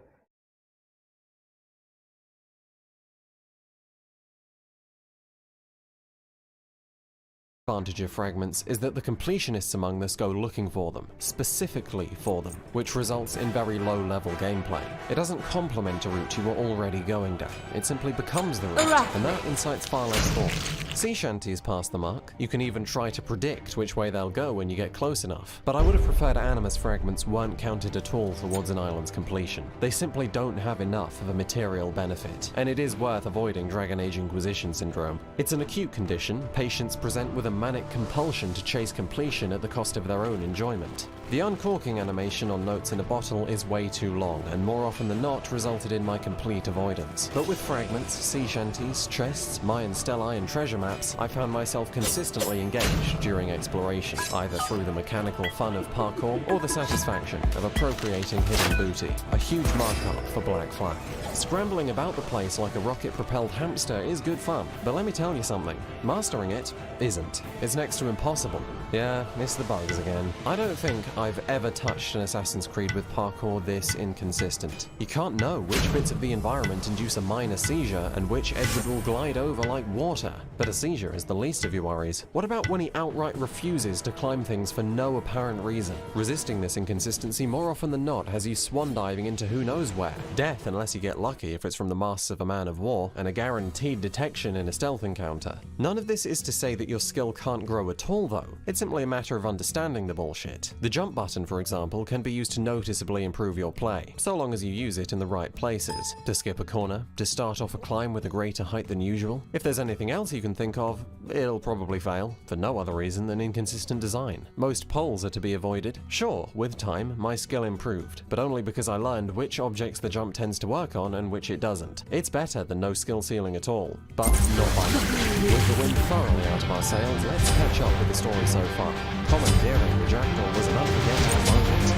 advantage of fragments is that the completionists among us go looking for them, specifically for them, which results in very low-level gameplay. It doesn't complement a route you were already going down, it simply becomes the route, and that incites far less thought. Sea shanties pass the mark. You can even try to predict which way they'll go when you get close enough, but I would have preferred Animus Fragments weren't counted at all towards an island's completion. They simply don't have enough of a material benefit, and it is worth avoiding Dragon Age Inquisition syndrome. It's an acute condition. Patients present with a manic compulsion to chase completion at the cost of their own enjoyment. The uncorking animation on notes in a bottle is way too long, and more often than not resulted in my complete avoidance. But with fragments, sea shanties, chests, Mayan stelae and treasure maps, I found myself consistently engaged during exploration, either through the mechanical fun of parkour or the satisfaction of appropriating hidden booty, a huge markup for Black Flag. Scrambling about the place like a rocket-propelled hamster is good fun, but let me tell you something, mastering it isn't. It's next to impossible. Yeah, it's the bugs again. I don't think I've ever touched an Assassin's Creed with parkour this inconsistent. You can't know which bits of the environment induce a minor seizure and which Edward will glide over like water. But a seizure is the least of your worries. What about when he outright refuses to climb things for no apparent reason? Resisting this inconsistency more often than not has you swan diving into who knows where. Death, unless you get lucky if it's from the masts of a man of war, and a guaranteed detection in a stealth encounter. None of this is to say that your skill can't grow at all though. It's simply a matter of understanding the bullshit. The jump button, for example, can be used to noticeably improve your play, so long as you use it in the right places. To skip a corner, to start off a climb with a greater height than usual. If there's anything else you can think of, it'll probably fail, for no other reason than inconsistent design. Most poles are to be avoided. Sure, with time, my skill improved, but only because I learned which objects the jump tends to work on and which it doesn't. It's better than no skill ceiling at all, but not by much. With the wind thoroughly out of our sails, let's catch up with the story so far. Commandeering the Jackdaw was an unforgettable moment.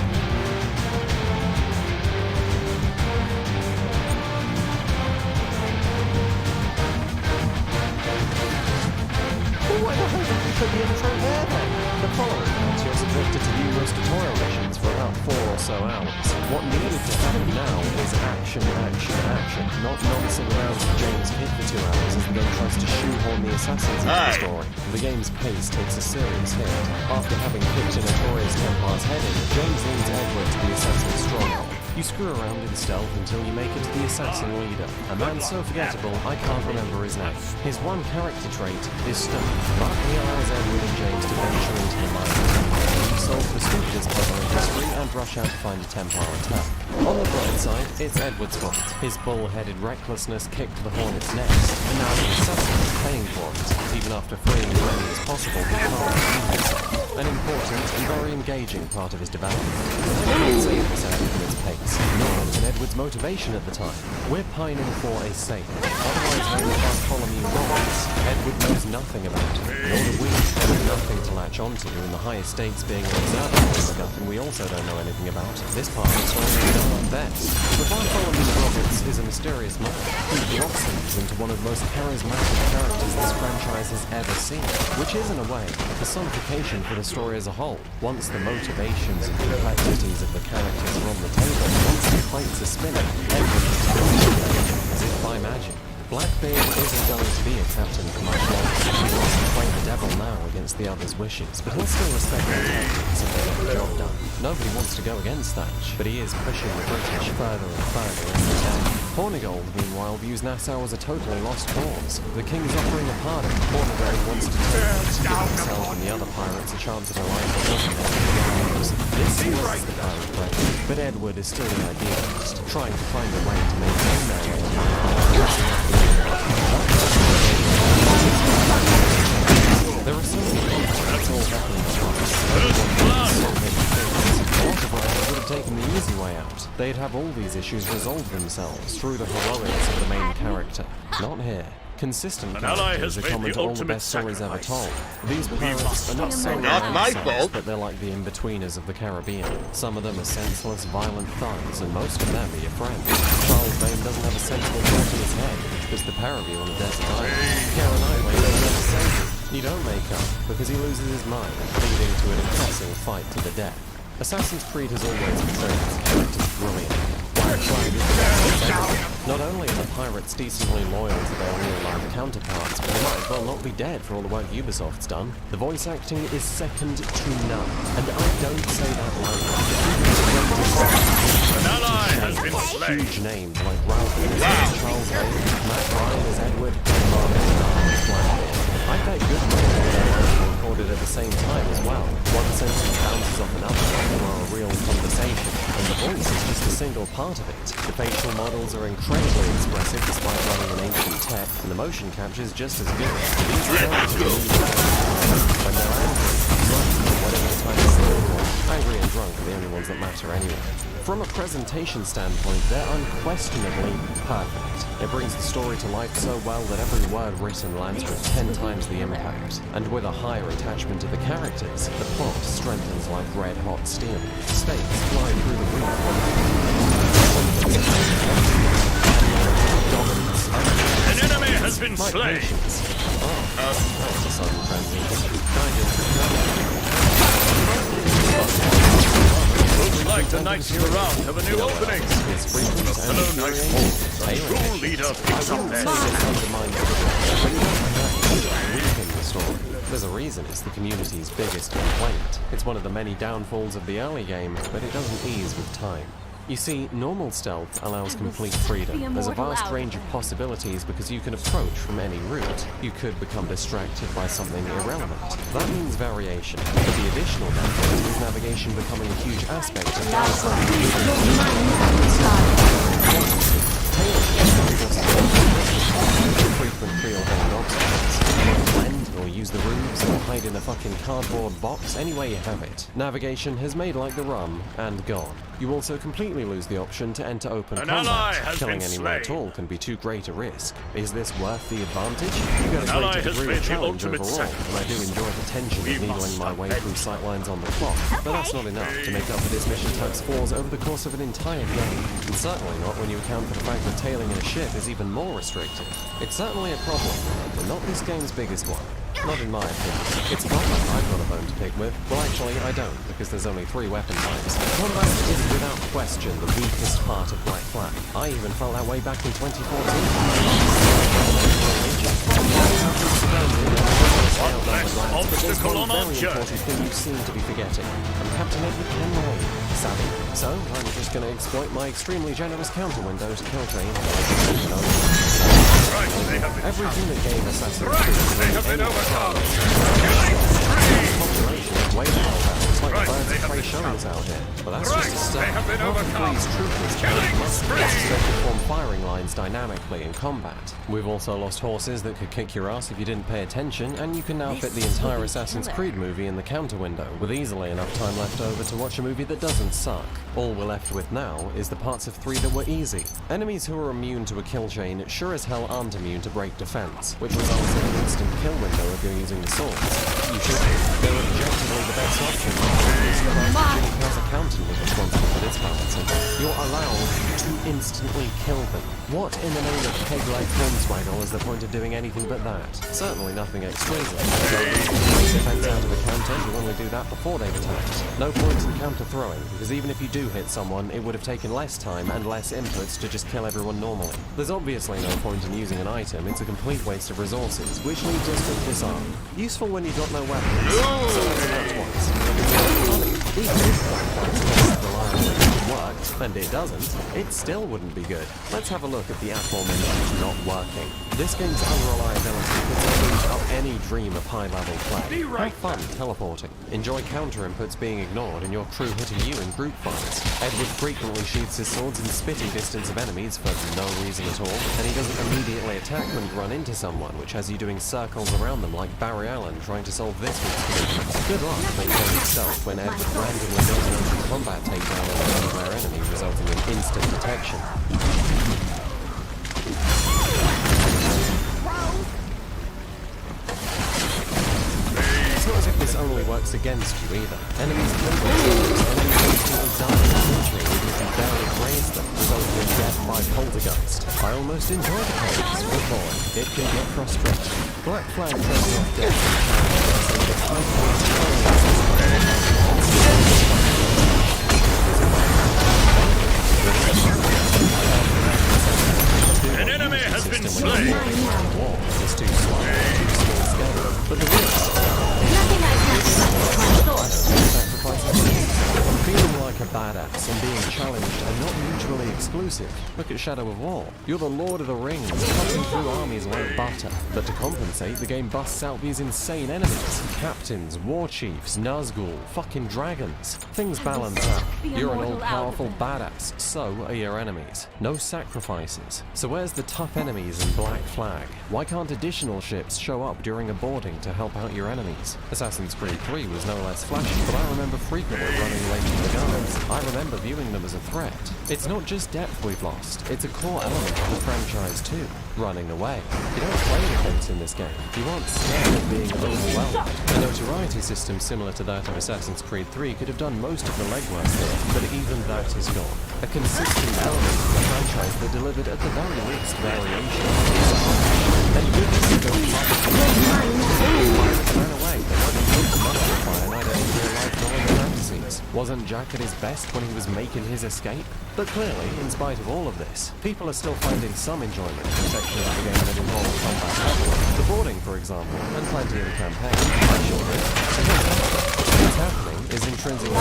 The intro there then. The following months you're subjected to numerous tutorial missions for about 4 or so hours. What needed to happen now is action, action, action, not nonsense around James Pitt for 2 hours as the game tries to shoehorn the assassins into the story. The game's pace takes a serious hit. After having kicked a notorious Templar's head in, James leads Edward to the assassin's stronghold. You screw around in stealth until you make it to the assassin leader, a man so forgettable I can't remember his name. His one character trait is stealth, but he allows Edward and James to venture into the mine. You solve the stupidest puzzle in history and rush out to find a Templar attack. On the bright side, it's Edward's fault. His bull-headed recklessness kicked the hornet's nest, and now the assassin is paying for it. Even after freeing as many as possible, he can't redeem himself. An important and very engaging part of his development. I can't say it was out from its pace, nor in Edward's motivation at the time. We're pining for a safe. Otherwise known as Bartholomew Roberts. Edward knows nothing about it, nor do we. There is nothing to latch onto, and the highest stakes being an observable MacGuffin we also don't know anything about. This part of the story is done at best. But Bartholomew Roberts is a mysterious man who blossoms into one of the most charismatic characters this franchise has ever seen, which is, in a way, a personification for the story as a whole. Once the motivations and complexities of the characters are on the table, once the plates are spinning, everything is as if by magic. Blackbeard isn't going to be a captain for much longer. He wants to play the devil now against the others' wishes, but he'll still respect their tactics if they get the job done. Nobody wants to go against Thatch, but he is pushing the British further and further into debt. Hornigold, meanwhile, views Nassau as a totally lost cause. The king is offering a pardon. Hornigold wants to take it, give himself and the other pirates a chance at a life that doesn't have to be. This is the pirate pressure, but Edward is still the idealist, trying to find a way to maintain their way. There are so many conflicts all happening at once. So many things. A lot of writers would have taken the easy way out. They'd have all these issues resolve themselves through the heroics of the main character. Not here. Consistent characters are common to all the best stories ever told. These pirates are not so fault, but they're like the in-betweeners of the Caribbean. Some of them are senseless, violent thugs, and most of them are your friends. Charles Vane doesn't have a sensible thought in his head. It's the pair of you on a desert island. Karen Knightley doesn't have a save. You don't make up, because he loses his mind, leading to an impressive fight to the death. Assassin's Creed has always portrayed its characters brilliantly. Not only are the pirates decently loyal to their real-life counterparts, but they might as well not be dead for all the work Ubisoft's done. The voice acting is second to none, and I don't say that lightly. An ally has been slain. Huge names like Ralph as Charles Vane, Matt Ryan as Edward, and Mark Hamill as Blackbeard. I bet good money for their lines were recorded at the same time as well. One sentence bounces off another like they were a real conversation, and the voice is just a single part of it. The facial models are incredibly expressive despite running an ancient tech, and the motion capture is just as good. These characters when they're angry, drunk, or whatever the time is called. Angry and drunk are the only ones that matter anyway. From a presentation standpoint, they're unquestionably perfect. It brings the story to life so well that every word written lands with 10 times the impact. And with a higher attachment to the characters, the plot strengthens like red-hot steel. Stakes fly through the roof. An enemy has has been My slain. patience. Oh, that was a sudden transition. Looks like the Knights of the Round have a new opening. The fellow Knight falls. A true leader picks up their There's a reason it's the community's biggest complaint. It's one of the many downfalls of the early game, but it doesn't ease with time. You see, normal stealth allows complete freedom. There's a vast range of possibilities because you can approach from any route. You could become distracted by something irrelevant. That means variation, but the additional benefit is navigation becoming a huge aspect of frequent preordained obstacles. Blend or use the roofs or hide in a fucking cardboard box, any way you have it. Navigation has made like the rum and gone. You also completely lose the option to enter open combat. Killing anyone at all can be too great a risk. Is this worth the advantage? You get a greater degree of challenge overall, and I do enjoy the tension of needling my way through sightlines on the clock, but that's not enough to make up for this mission times 4s over the course of an entire game. And certainly not when you account for the fact that tailing in a ship is even more restricted. It's certainly a problem, but not this game's biggest one. Not in my opinion. It's a problem I've got a bone to pick with. Well, actually, I don't, because there's only 3 weapon types. Combat is without question the weakest part of Black Flag. I even felt that way back in 2014. obstacle on our very journey. important thing you seem to be forgetting. I'm Captain Edward Kenway. Savvy. So, I'm just going to exploit my extremely generous counter window to kill train. Everything that gave Assassin's Creed They have been overcome. population is way down. It's like the birds of prey showing us out here. But that's just a start. They have been overcome. These troopers must form firing lines dynamically in combat. We've also lost horses that could kick your ass if you didn't pay attention, and you can now fit the entire Assassin's Creed movie in the counter window, with easily enough time left over to watch a movie that doesn't suck. All we're left with now is the parts of 3 that were easy. Enemies who are immune to a kill chain sure as hell aren't immune to break defense, which results in an instant kill window if you're using the swords. You should be. They're objectively the best option. Because accountant was responsible for this balancing. You're allowed to instantly kill them. What in the name of peg-like hornswaggle is the point of doing anything but that? Certainly nothing exquisite. Defense out of the counter, you only do that before they've attacked. No point in counter throwing, because even if you do hit someone, it would have taken less time and less inputs to just kill everyone normally. There's obviously no point in using an item, it's a complete waste of resources, which leaves us with disarm. Useful when you've got no weapons. So that's about twice. Even if it worked, and it doesn't, it still wouldn't be good. Let's have a look at the aforementioned not working. This game's unreliability puts a hinge up any dream of high-level play. Have fun teleporting. Enjoy counter inputs being ignored and your crew hitting you in group fights. Edward frequently shoots his swords in spitty distance of enemies for no reason at all, and he doesn't immediately attack when you run into someone, which has you doing circles around them like Barry Allen trying to solve this week's predicament. Good luck maintaining stealth when Edward randomly does an open combat takedown on an unaware enemy, resulting in instant detection. It's not as if this only works against you either. Enemies kill themselves, enemies instantly die in infantry even if you barely graze them, resulting in death by poltergeist. I almost enjoy the chaos, but boy, it can get frustrating. Black Flag trades off death and An enemy has been slain. war is too slow, too small scale. But the risk. Feeling like a badass and being challenged are not mutually exclusive. Look at Shadow of War. You're the Lord of the Rings, cutting through armies like butter. But to compensate, the game busts out these insane enemies. Captains, war chiefs, Nazgul, fucking dragons. Things balance out. You're an all-powerful badass, so are your enemies. No sacrifices. So where's the tough enemies in Black Flag? Why can't additional ships show up during a boarding to help out your enemies? Assassin's Creed 3 was no less flashy, but I remember frequently running late to the guns. I remember viewing them as a threat. It's not just depth we've lost, it's a core element of the franchise too. Running away. You don't play defense in this game. You aren't scared of being overwhelmed. A notoriety system similar to that of Assassin's Creed 3 could have done most of the legwork here, but even that is gone. A consistent element of the franchise that delivered at the very least variation. then goodness, you don't pirates ran away. They weren't equipped to muster fire, neither in real life nor in the fantasies. Wasn't Jack at his best when he was making his escape? But clearly, in spite of all of this, people are still finding some enjoyment from sections of the game that involve combat battling. The boarding, for example, and plenty of the campaign. I sure did. What's happening is intrinsically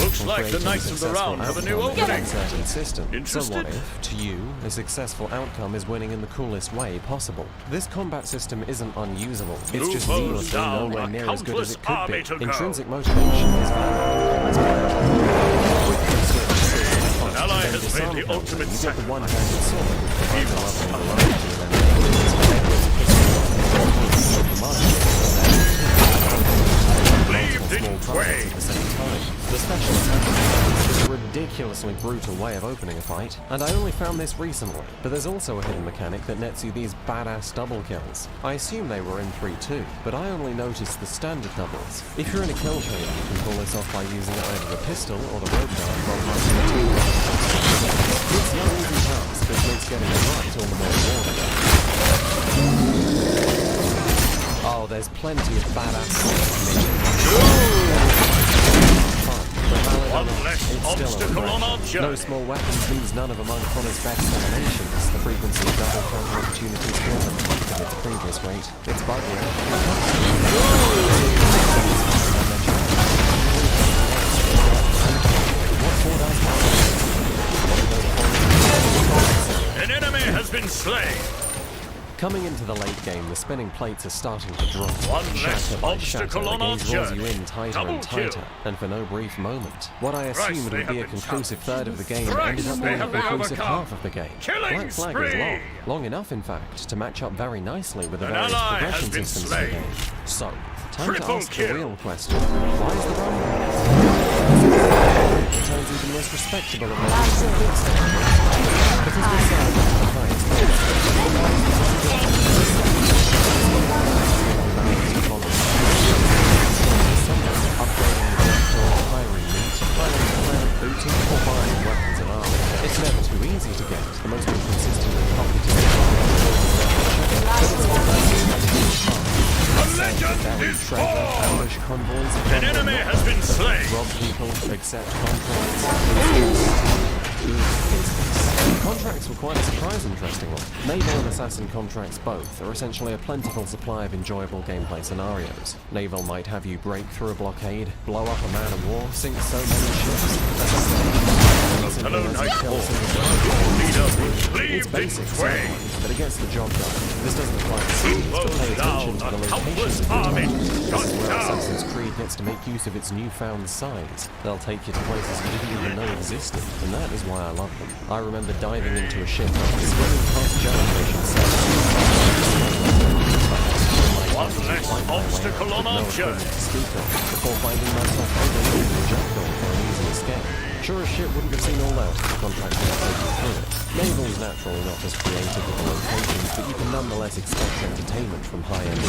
Looks like the Knights of the Round have a new opening. System. So Interested? what if, to you, a successful outcome is winning in the coolest way possible? This combat system isn't unusable. It's just Move needlessly down, nowhere a near as good as it could countless be. army to go. Intrinsic motivation is valid. An ally has made the ultimate You get the sacrifice. one-handed sword. He Either must up in the follow. line to an enemy, Cleaved in twain. at the same time. The special attack is a ridiculously brutal way of opening a fight, and I only found this recently, but there's also a hidden mechanic that nets you these badass double kills. I assume they were in 3 too, but I only noticed the standard doubles. If you're in a kill chain, you can pull this off by using either the pistol or the rope dart while passing the team. It's no easy task, which makes getting it right all the more rewarding. Oh, there's plenty of badass One less obstacle on our no journey. small weapons means none of among Connor's best combinations. The frequency of double counter opportunities given at its previous rate. It's buggy. An enemy has been slain. Coming into the late game, the spinning plates are starting to drop. One less Shatter by obstacle shatter, on the our gaze rolls you journey. in tighter Double and tighter, kill. and for no brief moment. What I assumed Thrice they would be a have been conclusive third of the game Thrice ended up they being a have been conclusive overcome. half of the game. Killing Black Flag is spree. long enough in fact, to match up very nicely with the An various ally progression has been systems of the slain. game. So, time Triple to ask kill. the real question. Why is the run? It turns even less respectable of because this side is the highest. It's never too easy to get the most inconsistent and complicated. A legend is born. Ambush convoys, An enemy has been slain. rob people, accept contracts. Contracts were quite a surprise, interesting one. Naval and Assassin contracts both are essentially a plentiful supply of enjoyable gameplay scenarios. Naval might have you break through a blockade, blow up a man of war, sink so many ships. Hello, Nightfall. It's Cleaved in basic, twain. but it gets the job done. This doesn't quite seem to Move pay attention down, to the a locations countless of the army. world. This is Cut where down. Assassin's Creed gets to make use of its newfound size. They'll take you to places you didn't even know existed, and that is why I love them. I remember diving into a ship after swimming past jellyfish and One less obstacle on our journey. before finding myself overloaded in Jackdaw for an easy escape. Sure as shit wouldn't have seen all that if the contract had taken through it. Naval's naturally not as creative with the locations, but you can nonetheless expect entertainment from high-end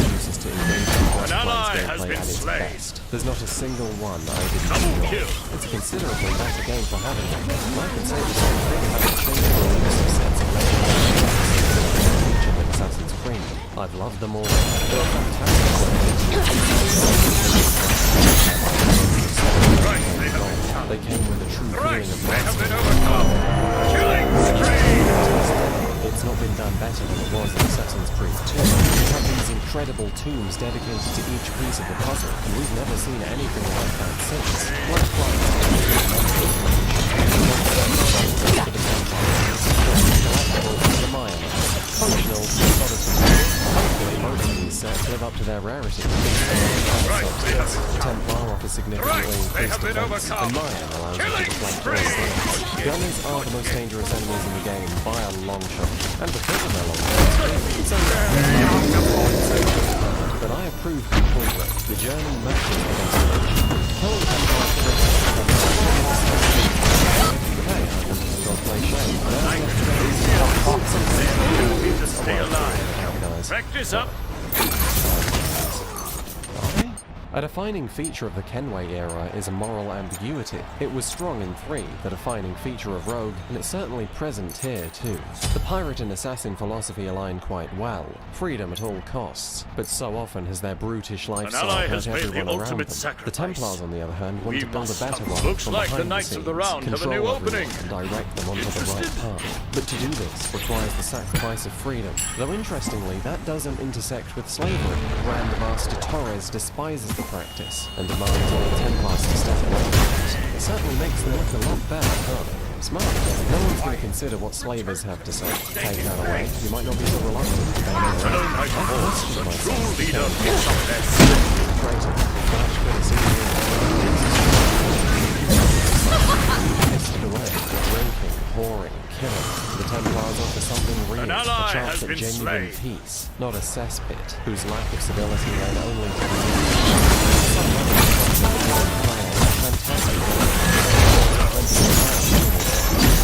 An ally has been slain. There's not a single one I didn't Double enjoy. kill. It's a considerably better game for having it. I can say the same thing having changed the use of sets of featured in Assassin's Creed. I've loved them all. They're fantastic. Right, they have been cut. They came with a true Right, feeling of they have been mastery. overcome. Killing spree. It's not been done better than it was in Assassin's Creed 2. We have these incredible tombs dedicated to each piece of the puzzle, and we've never seen anything like that since. Black Functional, hopefully most of these sets live up to their rarity. Templar offers significantly increased defense, and Mayan allows you to deflect all things. Gunners are the most dangerous enemies in the game by a long shot, and because of their long range, but I approve completely. The journey matches the destination. Killing Templar hey, I wanted to cosplay Shane. To stay alive. Practice up. A defining feature of the Kenway era is moral ambiguity. It was strong in 3, the defining feature of Rogue, and it's certainly present here too. The pirate and assassin philosophy align quite well, freedom at all costs, but so often has their brutish lifestyle hurt everyone around them. The Templars, on the other hand, want to build a better world Looks from like the behind Knights of the scenes, Round have a new control opening. everyone, and direct them onto the right path. But to do this requires the sacrifice of freedom, though interestingly that doesn't intersect with slavery. Grandmaster Torres despises the practice and demands all Templars to step away from it. It certainly makes them look a lot better, huh? Smart. No one's going to consider what slavers have to say. Take that away, you might not be so reluctant to bend the road. I questioned myself. Greater. Flash courtesy pissed away. Drinking, whoring, killing. The Templars offer something real. A chance at genuine peace, not a cesspit whose lack of civility led only to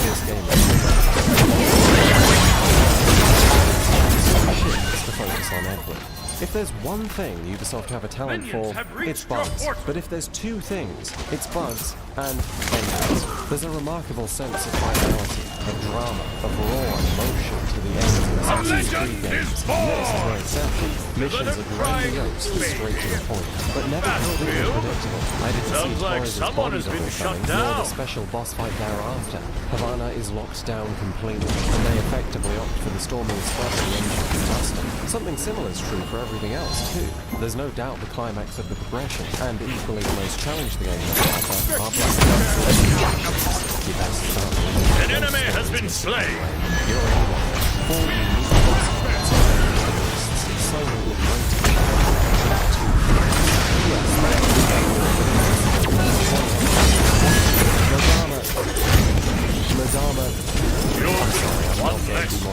this game to focus on Edward. If there's one thing Ubisoft have a talent for, it's bugs. But if there's two things, it's bugs and endings. There's a remarkable sense of finality, of drama, of raw emotion to the end of Assassin's Creed games. Yes, there are exceptions. Missions are grandiose, straight to the point, but never completely predictable. I didn't see Torres' body double coming, nor the special boss fight thereafter. Havana is locked down completely, and they effectively opt for the storming spread of the engine combustion. Something similar is true for everything else too. There's no doubt the climax of the progression, and equally the most challenge the game has to offer, are Black An enemy has been slain. You're anyone. 4 unique boss fights and terrorists silently waiting.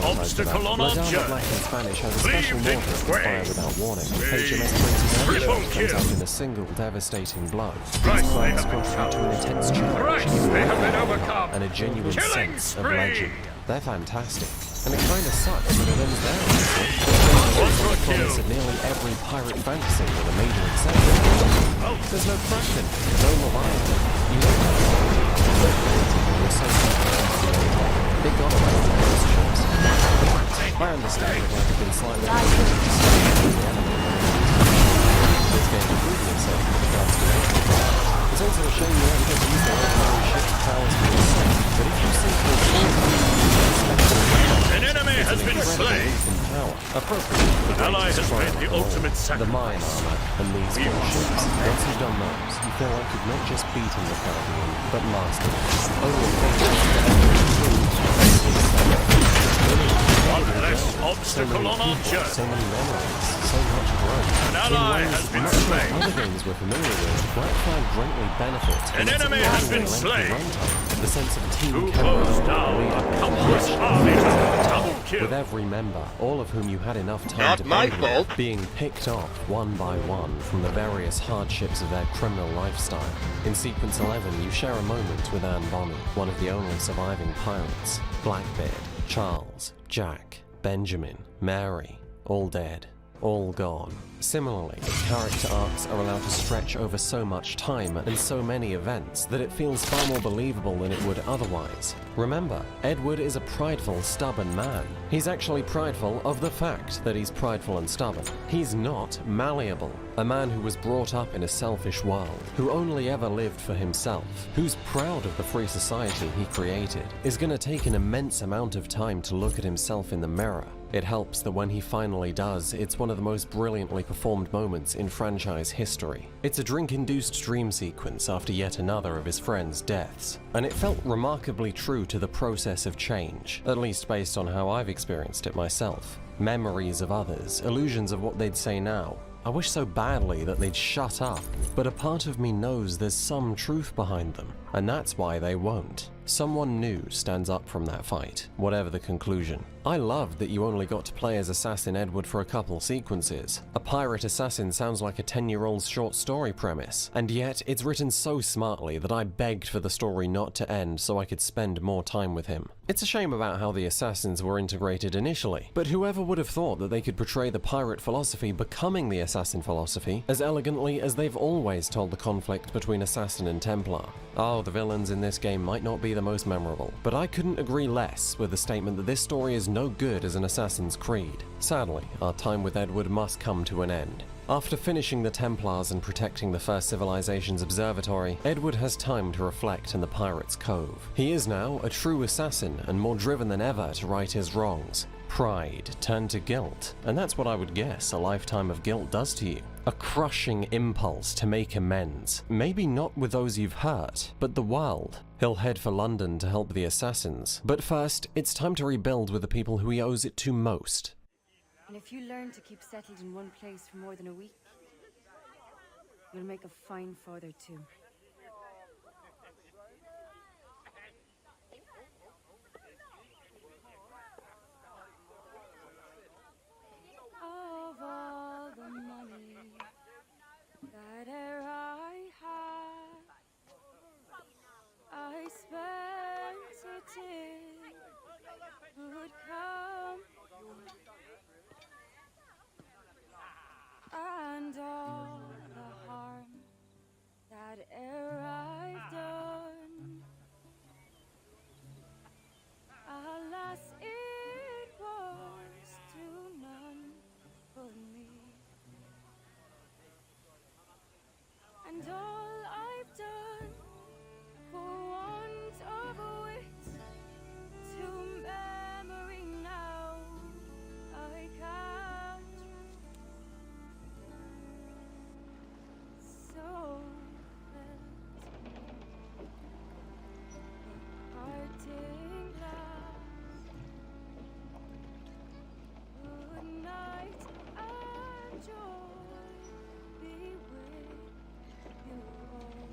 Obstacle on our journey. Black in Spanish has a special mortar for fire without warning. HMS 27 comes out in a single devastating blow. These flags contribute to an intense challenge, and a genuine sense of legend. They're fantastic, and it kinda sucks that it ends there. The promise of nearly every pirate fantasy with a major exception. There's no Kraken, no Leviathan. You don't have you're so Big God about those ships. I understand it might have been slightly this game improving itself with regards to it. It's also a shame you haven't got to use the legendary ship powers for yourself, but if you seek to an enemy has been slain. An ally has made the ultimate sacrifice. The mine armor and these four ships. Once you've done those, you feel like you've not just beaten the Caribbean, but mastered it. One less obstacle on our journey. So many memories, so much growth. An ally has been slain. Other games we're familiar with, Black Flag greatly benefits. An enemy has been slain. The sense of team Who goes down? Countless army. Double kill. With every member, all of whom you had enough time to bond with, being picked off one by one from the various hardships of their criminal lifestyle. In Sequence 11, you share a moment with Anne Bonny, one of the only surviving pirates. Blackbeard, Charles, Jack, Benjamin, Mary, all dead, all gone. Similarly, character arcs are allowed to stretch over so much time and so many events that it feels far more believable than it would otherwise. Remember, Edward is a prideful, stubborn man. He's actually prideful of the fact that he's prideful and stubborn. He's not malleable. A man who was brought up in a selfish world, who only ever lived for himself, who's proud of the free society he created, is going to take an immense amount of time to look at himself in the mirror. It helps that when he finally does, it's one of the most brilliantly performed moments in franchise history. It's a drink-induced dream sequence after yet another of his friends' deaths, and it felt remarkably true to the process of change, at least based on how I've experienced it myself. Memories of others, illusions of what they'd say now. I wish so badly that they'd shut up, but a part of me knows there's some truth behind them, and that's why they won't. Someone new stands up from that fight, whatever the conclusion. I loved that you only got to play as Assassin Edward for a couple sequences. A pirate assassin sounds like a 10-year-old's short story premise, and yet it's written so smartly that I begged for the story not to end so I could spend more time with him. It's a shame about how the assassins were integrated initially, but whoever would have thought that they could portray the pirate philosophy becoming the assassin philosophy as elegantly as they've always told the conflict between assassin and Templar. Oh, the villains in this game might not be the most memorable, but I couldn't agree less with the statement that this story is no good as an Assassin's Creed. Sadly, our time with Edward must come to an end. After finishing the Templars and protecting the First Civilization's observatory, Edward has time to reflect in the Pirate's Cove. He is now a true assassin and more driven than ever to right his wrongs. Pride turned to guilt, and that's what I would guess a lifetime of guilt does to you. A crushing impulse to make amends. Maybe not with those you've hurt, but the world. He'll head for London to help the assassins. But first, it's time to rebuild with the people who he owes it to most. And if you learn to keep settled in one place for more than a week, you'll make a fine father too. Of all the money that e'er I had, I spent it in good company, and all the harm that e'er I've done, alas, it was to none but me. And all I've done for want of wit, to memory now I can't. So felt a parting glass. Good night and joy be with you all.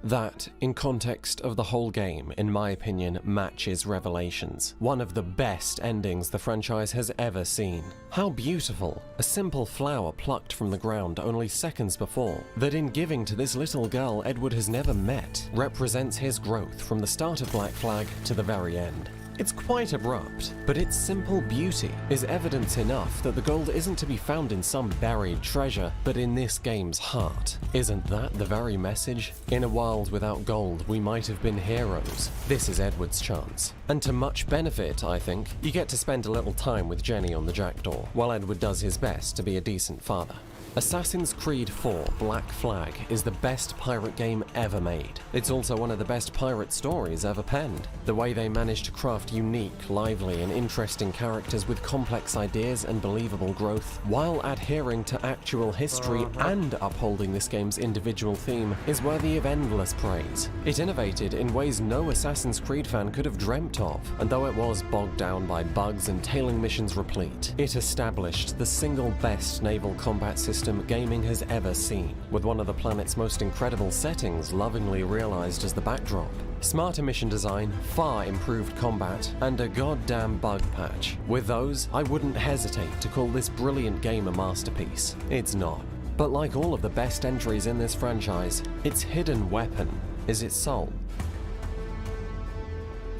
That, in context of the whole game, in my opinion, matches Revelations. One of the best endings the franchise has ever seen. How beautiful, a simple flower plucked from the ground only seconds before, that in giving to this little girl Edward has never met, represents his growth from the start of Black Flag to the very end. It's quite abrupt, but its simple beauty is evidence enough that the gold isn't to be found in some buried treasure, but in this game's heart. Isn't that the very message? In a world without gold, we might have been heroes. This is Edward's chance. And to much benefit, I think, you get to spend a little time with Jenny on the Jackdaw, while Edward does his best to be a decent father. Assassin's Creed 4 Black Flag is the best pirate game ever made. It's also one of the best pirate stories ever penned. The way they managed to craft unique, lively, and interesting characters with complex ideas and believable growth, while adhering to actual history and upholding this game's individual theme, is worthy of endless praise. It innovated in ways no Assassin's Creed fan could have dreamt of, and though it was bogged down by bugs and tailing missions replete, it established the single best naval combat system gaming has ever seen, with one of the planet's most incredible settings lovingly realized as the backdrop. Smarter mission design, far improved combat, and a goddamn bug patch. With those, I wouldn't hesitate to call this brilliant game a masterpiece. It's not. But like all of the best entries in this franchise, its hidden weapon is its soul.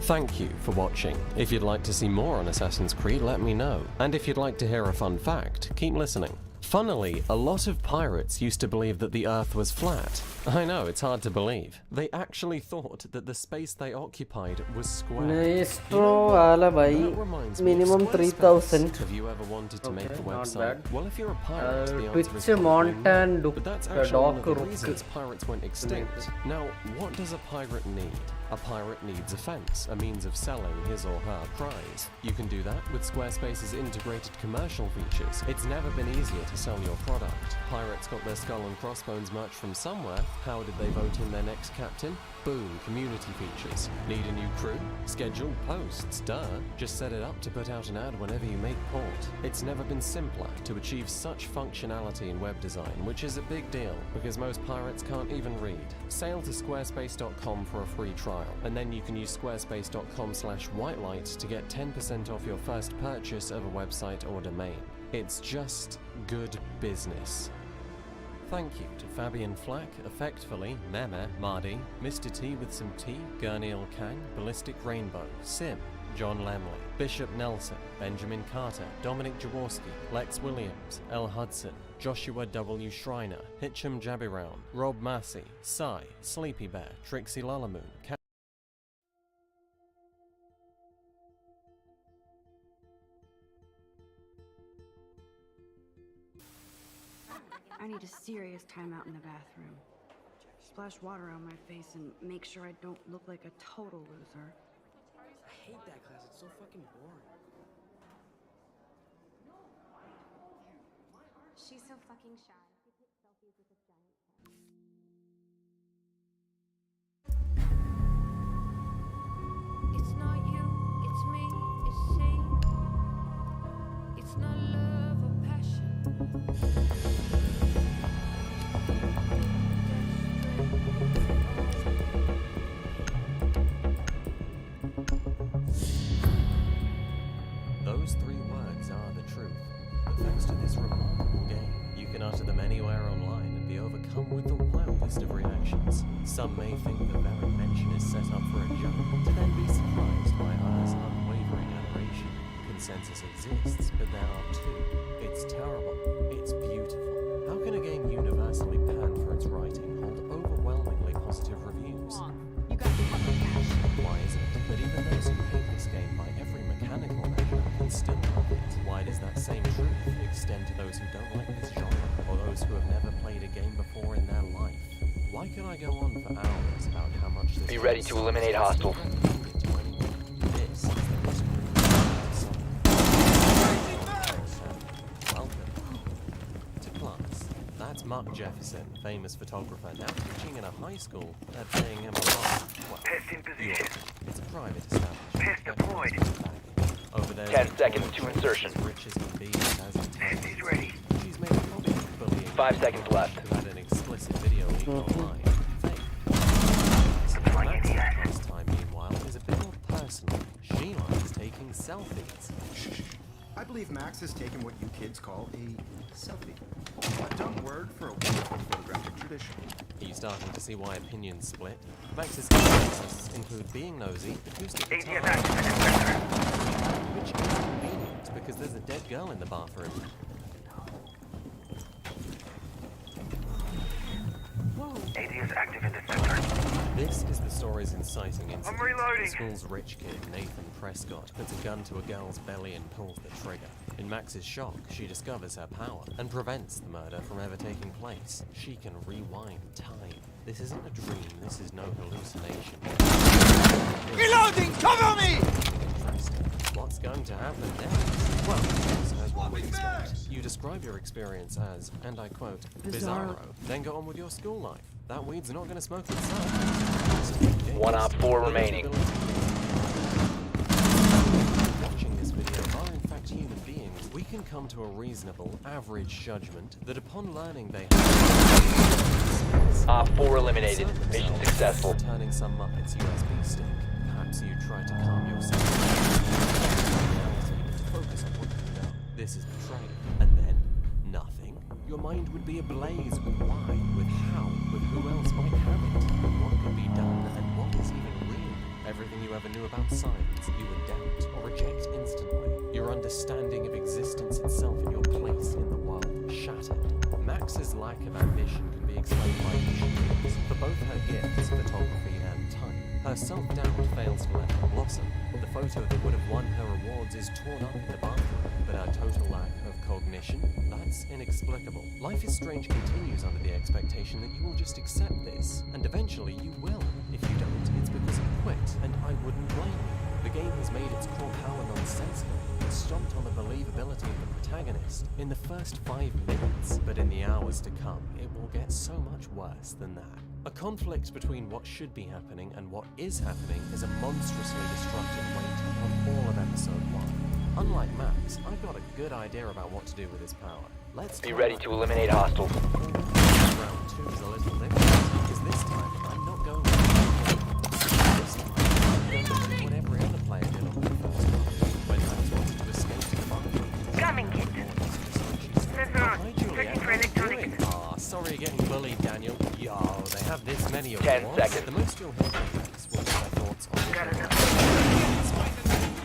Thank you for watching. If you'd like to see more on Assassin's Creed, let me know. And if you'd like to hear a fun fact, keep listening. Funnily, a lot of pirates used to believe that the Earth was flat. I know, it's hard to believe. They actually thought that the space they occupied was square. Minimum 3,000. Have you ever wanted to make a not website? bad. Well, if you're a pirate, the answer Twitch is probably Mountain no. But that's actually one of the Dock reasons pirates went extinct. Now, what does a pirate need? A pirate needs a fence, a means of selling his or her prize. You can do that with Squarespace's integrated commercial features. It's never been easier to sell your product. Pirates got their skull and crossbones merch from somewhere. How did they vote in their next captain? Boom, community features. Need a new crew? Schedule posts, duh. Just set it up to put out an ad whenever you make port. It's never been simpler to achieve such functionality in web design, which is a big deal because most pirates can't even read. Sail to squarespace.com for a free trial, and then you can use squarespace.com/whitelight to get 10% off your first purchase of a website or domain. It's just good business. Thank you to Fabian Flack, Effectfully, Meme, Mardi, Mr. T with some tea, Gurneil Kang, Ballistic Rainbow, Sim, John Lemley, Bishop Nelson, Benjamin Carter, Dominic Jaworski, Lex Williams, L. Hudson, Joshua W. Schreiner, Hitcham Jabirown, Rob Massey, Sai, Sleepy Bear, Trixie Lullamoon, I need a serious timeout in the bathroom. Splash water on my face and make sure I don't look like a total loser. I hate that class. It's so fucking boring. She's so fucking shy. She takes selfies with this giant cat. It's not you, it's me, it's she. It's not love or passion. Those 3 words are the truth. But thanks to this remarkable game, you can utter them anywhere online and be overcome with the wildest of reactions. Some may think the very mention is set up for a joke, to then be surprised by others' unwavering adoration. Consensus exists, but there are 2. It's terrible. It's beautiful. How can a game universally panned for its writing hold overwhelmingly positive reviews? You got the fucking cash. Why is it that even those who hate this game by every mechanical measure can still love it? Why does that same truth extend to those who don't like this genre, or those who have never played a game before in their life? Why could I go on for hours about how much this Be ready to eliminate hostiles. This is the history of welcome to class. That's Mark Jefferson, famous photographer, now teaching in a high school at playing MLR. Well, Pest in position. it's a private establishment. Pest deployed. Over there. 10 seconds to insertion. As rich as can be, as Pest is ready. she's made a hobby of bullying 5 seconds left. who had an explicit video leaked online. Fake. Max's pastime, meanwhile, is a bit more personal. She likes taking selfies. I believe Max has taken what you kids call a selfie. A dumb word for a wonderful photographic tradition. Are you starting to see why opinions split? Max's interests include being nosy, acoustic guitar, which is convenient because there's a dead girl in the bathroom. AD is active in the center. This is the story's inciting incident. I'm reloading. The school's rich kid, Nathan Prescott, puts a gun to a girl's belly and pulls the trigger. In Max's shock, she discovers her power and prevents the murder from ever taking place. She can rewind time. This isn't a dream, this is no hallucination. Reloading! Cover me! Interesting. What's going to happen next? Well, as one would expect, you describe your experience as, and I quote, bizarro. Then go on with your school life. That weed's not going to smoke itself. 1 op 4 remaining. Watching this video are in fact human beings. We can come to a reasonable, average judgment that upon learning they have Op 4 eliminated. Mission successful. Returning some Muppet's USB stick. Perhaps you try to calm yourself. Focus on what you know. This is betrayal. And then, nothing. Your mind would be ablaze with why, with how, with who else might have it, with what could be done, and what is even real. Everything you ever knew about science, you would doubt or reject instantly. Your understanding of existence itself and your place in the world shattered. Max's lack of ambition can be explained by issues. For both her gifts, photography and type, her self-doubt fails to let her blossom. The photo that would have won her awards is torn up in the bathroom, but her total lack of cognition, that's It's inexplicable. Life is Strange continues under the expectation that you will just accept this, and eventually you will. If you don't, it's because you quit, and I wouldn't blame you. The game has made its core power nonsensical. It's stomped on the believability of the protagonist in the first 5 minutes, but in the hours to come, it will get so much worse than that. A conflict between what should be happening and what is happening is a monstrously destructive weight on all of episode 1. Unlike Max, I've got a good idea about what to do with his power. Let's be ready to eliminate hostiles. Round 2 is a little different, because this time I'm not going to this time I'm going to do what every other player did on the first one, when Max wanted to escape to the bathroom. Coming, kid. Hi, Julia. How are you doing? Ah, sorry you're getting bullied, Daniel. Yo, they have this many of 10 once. seconds. The most you'll hear from Max will be their thoughts on the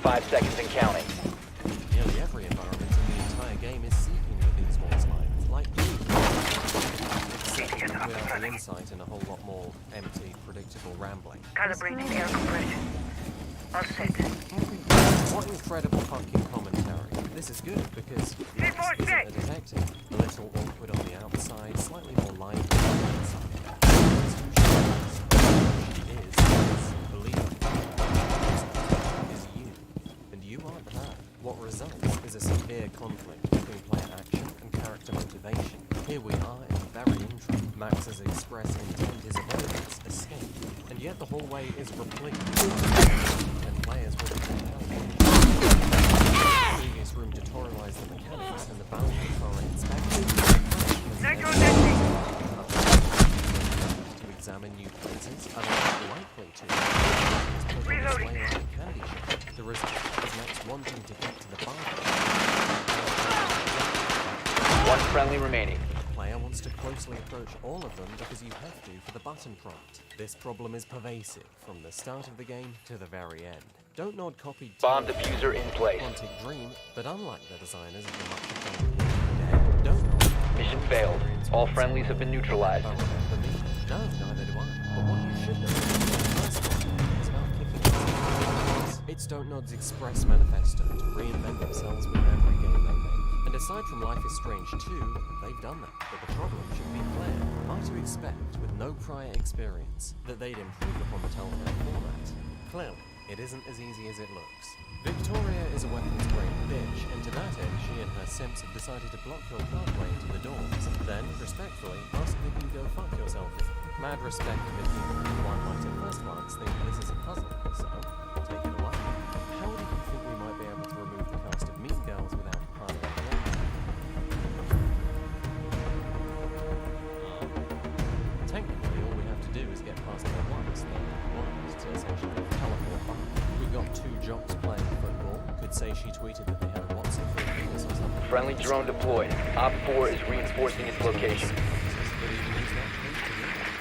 5 seconds and counting. Nearly every environment in the entire game is seeking within small slides, like you. Except without the insight and a whole lot more empty, predictable rambling. Calibrating air compression. All set. What incredible fucking commentary. This is good because Max isn't a detective. A little awkward on the outside, slightly more lively on the inside. She is believable. Is you. And you aren't her. What results is a severe conflict between player action and character motivation. Here we are in the very intro. Max's express intent is avoidance, escape, and yet the hallway is replete. And players will be compelled. The previous room tutorialized the mechanics and the boundaries are inspected. To examine new places and are likely to. Reloading. Candy shop. The result is Max wanting to get to the bathroom. 1 friendly remaining. The player wants to closely approach all of them because you have to for the button prompt. This problem is pervasive from the start of the game to the very end. Don't Nod copied Bomb diffuser in place. Quantic Dream, but unlike the designers of the much Don't Nod. Mission failed. All friendlies have been neutralized. No, neither do I. But what you should know is about kicking it's Don't Nod's express manifesto to reinvent themselves with every game they make. And aside from Life is Strange 2, they've done that. But the problem should be clear. Am I to expect, with no prior experience, that they'd improve upon the Telltale format? Clearly, it isn't as easy as it looks. Victoria is a weapons-grade bitch, and to that end, she and her simps have decided to block your pathway into the doors. Then, respectfully, ask that you go fuck yourself. Mad respect for people who one might at first glance think this is a puzzle, so take it away. How do you think we might be able to remove the cast of Mean Girls without harming the plot? Technically, all we have to do is get past their once, then once to essentially teleport back. We've got 2 jocks playing football. Could say she tweeted that they had a WhatsApp for Venus or something. Friendly drone deployed. Op 4 is reinforcing its location.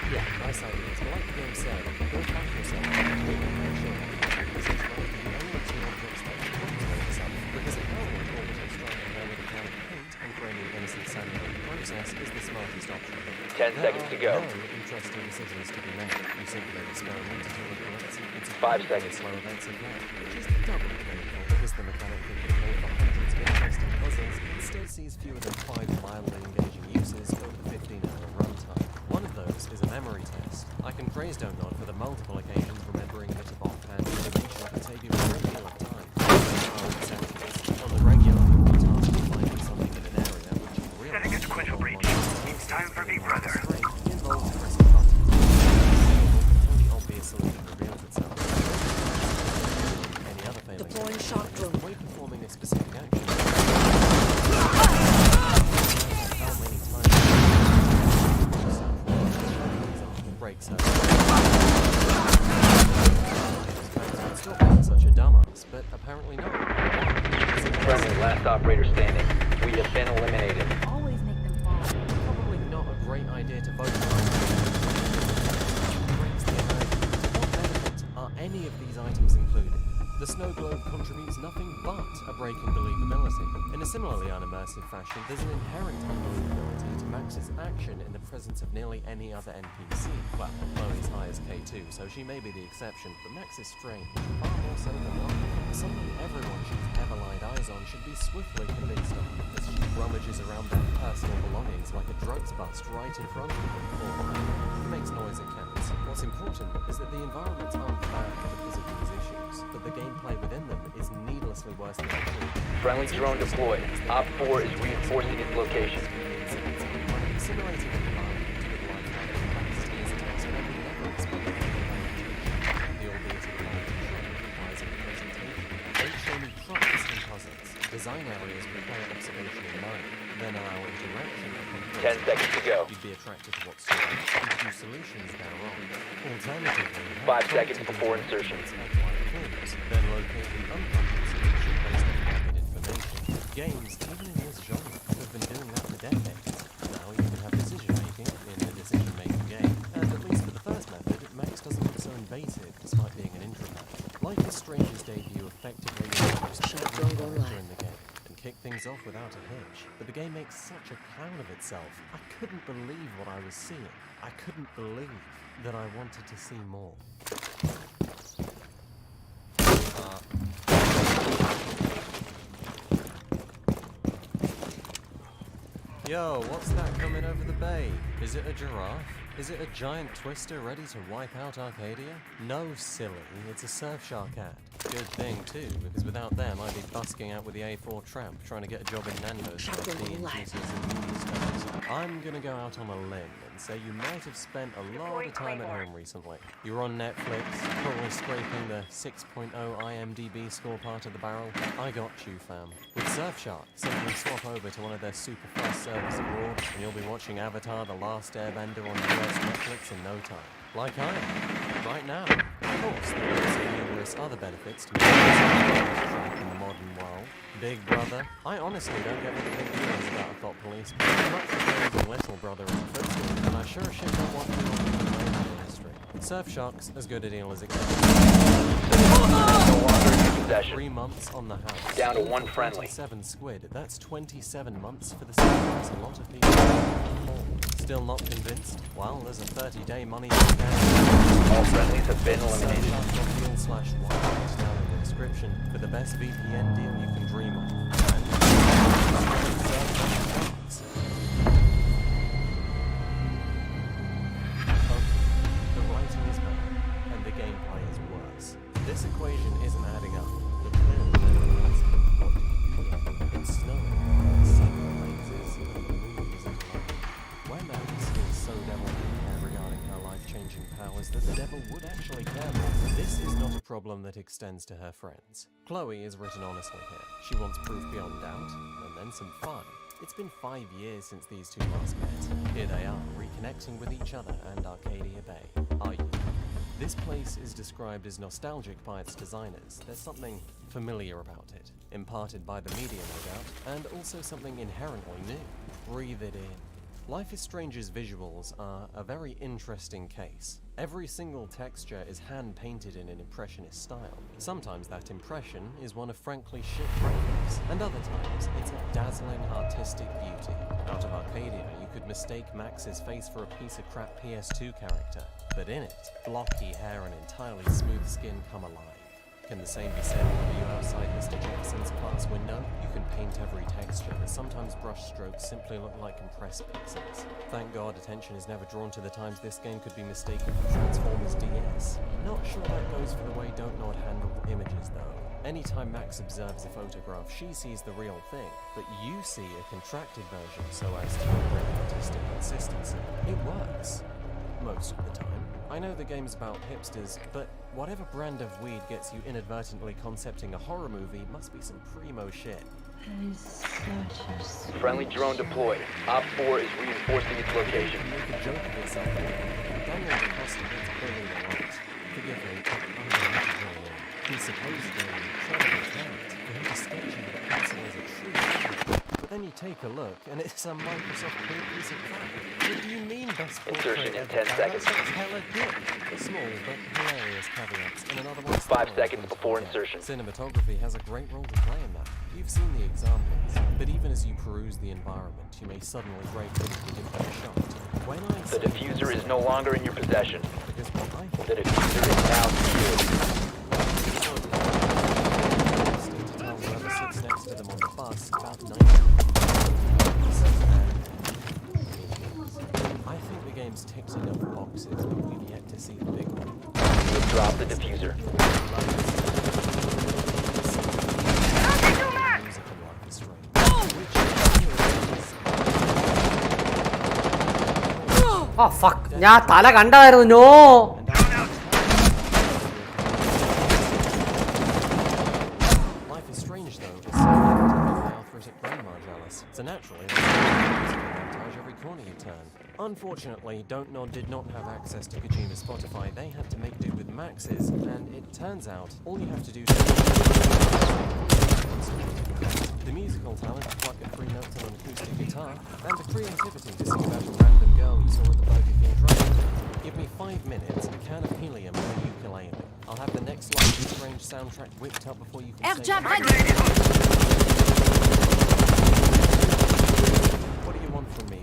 Yeah, nice ideas. But like the game said, go back yourself. We will make sure that this is one of the only 2 objects that you want to make this up, because it only always strong and well with a can of paint and framing innocent sand in the process is the smartest option. 10 seconds to go. No interesting decisions to be made. You simply experiment until it collects into 5 seconds. slow events of life, which is doubly painful because the mechanic that can play for hundreds of interesting puzzles instead sees fewer than 5 mildly engaging uses over the 15-hour runtime. One of those is a memory test. I can praise Don't Nod for the multiple occasions remembering that of offhand information can save you a great deal of time. On the regular, you'll be tasked with finding something in an area which in real Setting a sequential breach. It's time for me, brother. Involves pressing buttons. Only obvious solution reveals itself. Any other failing Deploying shock drone. way performing a specific action. How many times breaks her. Stop being such a dumbass, but apparently not. Friendly, last operator standing. We have been eliminated. Always make them fall. Probably not a great idea to vote for. Breaks the immersion. To what benefit are any of these items included? The snow globe contributes nothing but a break in believability. In a similarly unimmersive fashion, there's an inherent unbelievability to Max's action in the presence of nearly any other NPC. Well, Chloe's high as K2, so she may be the exception, but Max is strange, far more so than Locke. Someone everyone should have laid eyes on should be swiftly convinced of, as she rummages around their personal belongings like a drugs bust right in front of them. Or it makes noise, it counts. What's important is that the environments aren't bad because of these issues, but the gameplay within them is needlessly worse than it should. Friendly drone deployed. Op 4 is reinforcing its location. Simulating an environment with lifetime capacity is a task I would never expect to be the albeit requires a presentation. Don't show me prompts and puzzles. Design areas require observation in mind. Then allow interaction. 10 seconds to go. You'd be attracted to what's stored. Introduce solutions thereon. Alternatively, 5 seconds before insertion. Then locate the unprompted solution based on market information. Games, even in this genre, have been doing that for decades. Now you can have decision-making in a decision-making game, and at least for the first method, Max doesn't look so invasive despite being an introvert. Life is Strange's debut effectively introduced every character in the game and kicked things off without a hitch. But the game makes such a clown of itself. I couldn't believe what I was seeing. I couldn't believe that I wanted to see more. Yo, what's that coming over the bay? Is it a giraffe? Is it a giant twister ready to wipe out Arcadia? No, silly, it's a Surfshark ad. Good thing too, because without them I'd be busking out with the A4 tramp trying to get a job in Nando's for being juices and movie stars. I'm gonna go out on a limb and say you might have spent a lot of time at home recently. You're on Netflix, probably scraping the 6.0 IMDb score part of the barrel. I got you, fam. With Surfshark, simply swap over to one of their super fast service abroad and you'll be watching Avatar: The Last Airbender on US Netflix in no time. Like I am, right now. Of course, there are also numerous other benefits to making in the modern world. Big Brother. I honestly don't get what the big deal is about a thought police. I'm much preferring the Little Brother in the first one, and I sure as shit don't want to know the history. Surfshark's as good a deal as it gets. No longer in your possession. 3 months on the house. Down to one friendly. 27 squid. That's 27 months for the same price a lot of people. Still not convinced? Well, there's a 30-day money back. All friendlies have been eliminated. Surfshark.field/wildlife down in the description for the best VPN deal you can dream of. The writing is bad, and the gameplay is worse. This equation isn't adding up. The player what do you get? It's snowing, several raises, and the moon isn't light. Where Max is so devil-may-care regarding her life-changing powers that the devil would actually care more, this is not a problem that extends to her friends. Chloe is written honestly here. She wants proof beyond doubt, and then some fun. It's been 5 years since these two last met. Here they are, reconnecting with each other and Arcadia Bay. Are you? This place is described as nostalgic by its designers. There's something familiar about it, imparted by the media, no doubt, and also something inherently new. Breathe it in. Life is Strange's visuals are a very interesting case. Every single texture is hand-painted in an impressionist style. Sometimes that impression is one of frankly shit graphics, and other times it's a dazzling artistic beauty. Out of Arcadia, you could mistake Max's face for a piece of crap PS2 character, but in it, blocky hair and entirely smooth skin come alive. Can the same be said of you outside Mr. Jackson's class window? You can paint every texture, but sometimes brush strokes simply look like compressed pixels. Thank God attention is never drawn to the times this game could be mistaken for Transformers DS. Not sure that goes for the way Don't Nod handled images though. Anytime Max observes a photograph, she sees the real thing, but you see a contracted version so as to bring artistic consistency. It works. Most of the time. I know the game's about hipsters, but whatever brand of weed gets you inadvertently concepting a horror movie must be some primo shit. Friendly drone deployed. Op 4 is reinforcing its location. Make a joke of itself. Daniel DeCosta gets bullied a lot. Forgive me, I'm going to bully him. He's supposedly an incredible talent for him to sketch into the pencil as a true issue. But then you take a look, and it's a Microsoft clear piece of crap. What do you mean best Insertion in 10 seconds. That's hella good. Small but hilarious caveats in an otherwise 5 seconds before insertion. Cinematography has a great role to play in that. You've seen the examples, but even as you peruse the environment, you may suddenly break into the different shot. When I The diffuser is no longer in your possession. Because what I The diffuser is now secured. after them on the bus about 90. I think the game's ticked enough boxes, but we've yet to see the big one. Drop the diffuser. Oh fuck, ഞാൻ തല കണ്ടായിരുന്നു. No. Life is Strange, though, is so my arthritic grandma jealous. So naturally, montage every corner you turn. Unfortunately, Don't Nod did not have access to Kojima's Spotify. They had to make do with Max's, and it turns out all you have to do the musical talent to pluck a 3 notes on an acoustic guitar, and the creativity to sing about a random girl you saw at the Burger King drive-thru. Give me 5 minutes, a can of helium, and a ukulele. I'll have the next Life is Strange soundtrack whipped up before you can say what do you want from me?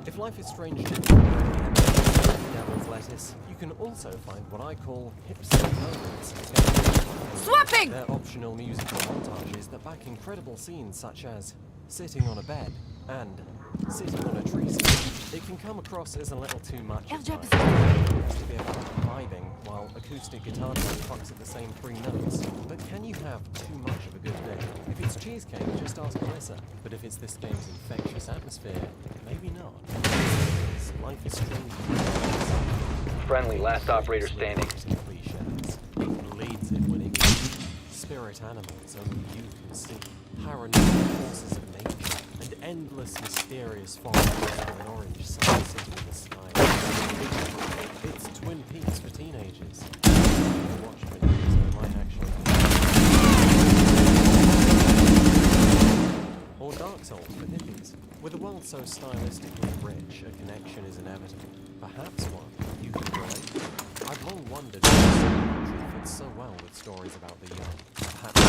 If Life is Strange Devil's Lettuce, you can also find what I call hipster moments. Swapping! They're optional musical montages that back incredible scenes such as sitting on a bed and sitting on a tree stand. It can come across as a little too much at times. To be about vibing while acoustic guitar fucks at the same 3 notes. But can you have too much of a good day? If it's cheesecake, just ask Melissa. But if it's this game's infectious atmosphere, maybe not. Life is Strange. Friendly, last operator standing. Cliches. It bleeds it when it goes. Spirit animals only you can see. Paranormal forces of nature. And endless mysterious forms with an orange sun sitting in the sky. It's Twin Peaks for teenagers. Watch videos, so it might actually be. Or Dark Souls for hippies. With a world so stylistically rich, a connection is inevitable. Perhaps one you can relate to. I've long wondered if this country fits so well with stories about the young. Perhaps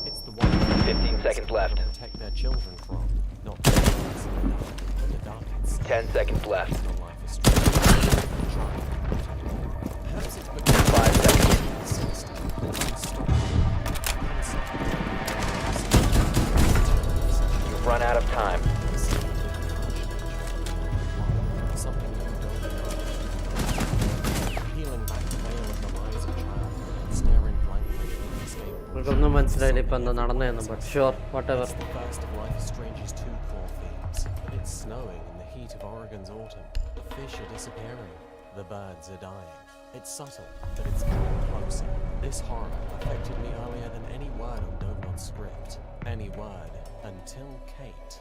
it's the one 15 seconds left. Protect their children from, not the darkness. 10 seconds left. Life is Strange. Perhaps it's because 5 seconds. You've run out of time. Something you don't know. Peeling back the veil of the lies of childhood, staring blankly at the escape. ഇവർക്കൊന്നും മനസ്സിലായില്ല ഇപ്പൊ എന്താ നടന്നതെന്ന്. But sure, whatever. It's the first of Life is Strange's 2 core themes. It's snowing in the heat of Oregon's autumn. The fish are disappearing. The birds are dying. It's subtle, but it's coming closer. This horror affected me earlier than any word on Don't Nod's script. Any word until Kate.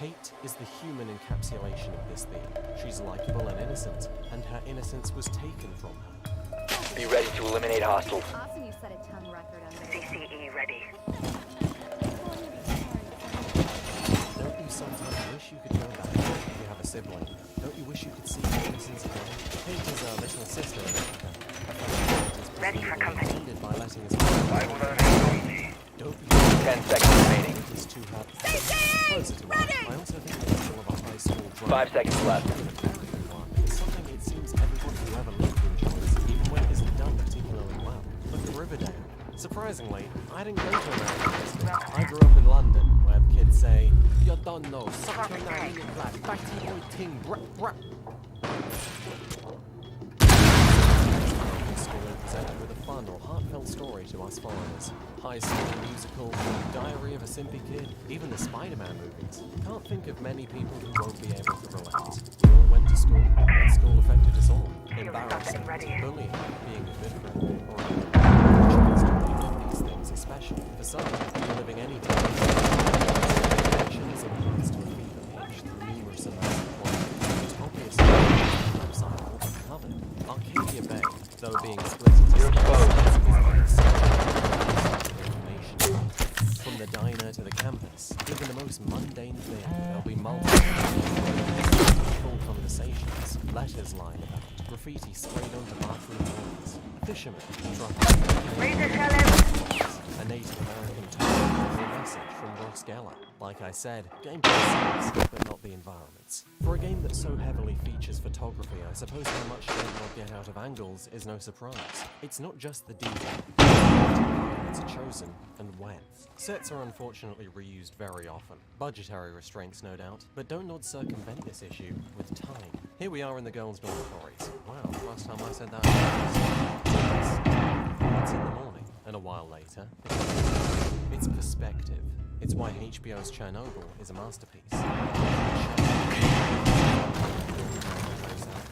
Kate is the human encapsulation of this theme. She's likable and innocent, and her innocence was taken from her. Be ready to eliminate hostiles. Awesome, you set a ton record on CCE ready. Don't you sometimes wish you could go back if you have a sibling? Don't you wish you could see your innocence again? Kate is our little sister. Ready for company. By letting us Don't 10 seconds remaining. It's too hard. Closer to one. I also think the middle of a high school drama 5 seconds left. is something it seems everyone who ever lived enjoys, even when it isn't done particularly well. Look at Riverdale. Surprisingly, I didn't go to American history. I grew up in London, where the kids say, "You don't know, suck your nine in black, batty boy ting, brap, brap." School is presented with a fun or heartfelt story to us foreigners. High school musical, Diary of a Simpy Kid, even the Spider-Man movies. Can't think of many people who won't be able to relate. We all went to school, and school affected us all. Embarrassing, bullying, being a good friend, or these things are special. For some, you're living any time. Connections and links to a fever pitch through numerous amounts of plot. It's obvious website will be covered. Arcadia Bay, though being split into information. From the diner to the campus, even the most mundane thing, there'll be multiple full conversations, letters lying about, graffiti sprayed onto bathroom walls, fishermen, truckers, a Native American town, a message from Ross Geller. Like I said, gameplay sucks, but not the environments. For a game that so heavily features photography, I suppose how much they will get out of angles is no surprise. It's not just the detail, it's chosen and when. Sets are unfortunately reused very often. Budgetary restraints, no doubt, but don't nod circumvent this issue with time. Here we are in the girls' dormitories. Wow, last time I said that it's in the morning, and a while later, it's perspective. It's why HBO's Chernobyl is a masterpiece.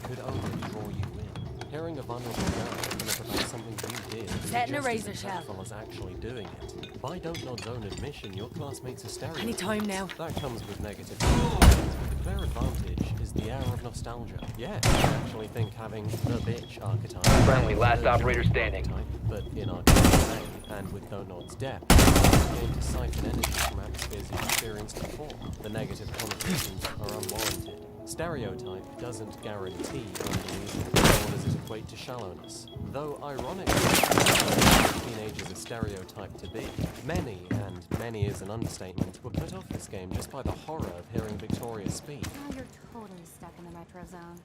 Could only draw you in. Hearing a vulnerable girl open up about something you did Set in a just razor as shaft. impactful as actually doing it. By Don't Nod's own admission, your classmates are stereotypes. Any time now. That comes with negative consequences, but the clear advantage is the air of nostalgia. Yeah, I actually think having the bitch archetype... Friendly, last operator standing. But in our way, and with Don't Nod's depth, it's going to siphon energy from atmospheres you've experienced before. The negative connotations are unwarranted. Stereotype doesn't guarantee unbelievable, nor does it equate to shallowness. Though, ironically, teenagers are stereotyped to be. Many, and many is an understatement, were put off this game just by the horror of hearing Victoria speak. Now you're totally stuck in the retro zone.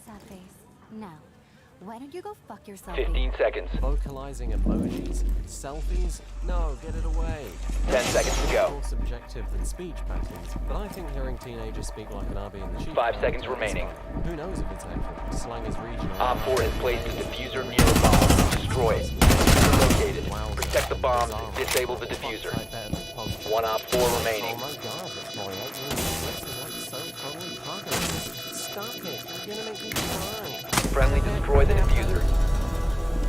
Sad face. Now, why don't you go fuck yourself? 15 seconds. Vocalizing emojis. Selfies? No, get it away. 10 seconds to go. More subjective than speech patterns, but I think hearing teenagers speak like an RB in the sheep... 5 seconds remaining. Who knows if it's accurate? Slang is regional. Op 4 has placed a diffuser near a bomb. Destroy it. Located. Protect the bomb. Disable the diffuser. 1 Op 4 remaining. Oh my god, that's my this is like so totally progress. Stop it. You're gonna make me cry. Friendly, destroy the diffuser.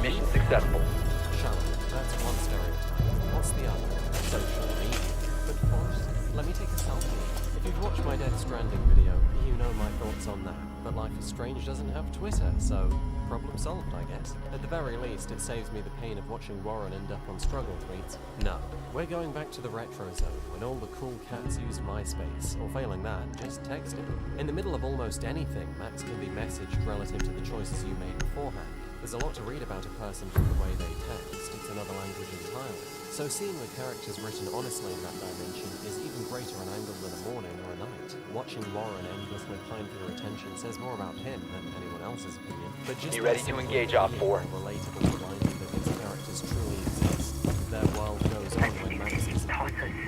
Mission successful. Shallow. That's one stereotype. What's the other? Social media. But first, let me take a selfie. If you've watched my Death Stranding video, you know my thoughts on that. But Life is Strange doesn't have Twitter, so problem solved, I guess. At the very least, it saves me the pain of watching Warren end up on struggle tweets. No. We're going back to the retro zone, when all the cool cats used MySpace, or failing that, just texted. In the middle of almost anything, Max can be messaged relative to the choices you made beforehand. There's a lot to read about a person from the way they text. It's another language entirely. So seeing the characters written honestly in that dimension is even greater an angle than a morning or a night. Watching Warren endlessly pine for your attention says more about him than anyone else's opinion. But just be ready to engage Op 4. Relatable reminder that these characters truly exist. Their world goes on when Max is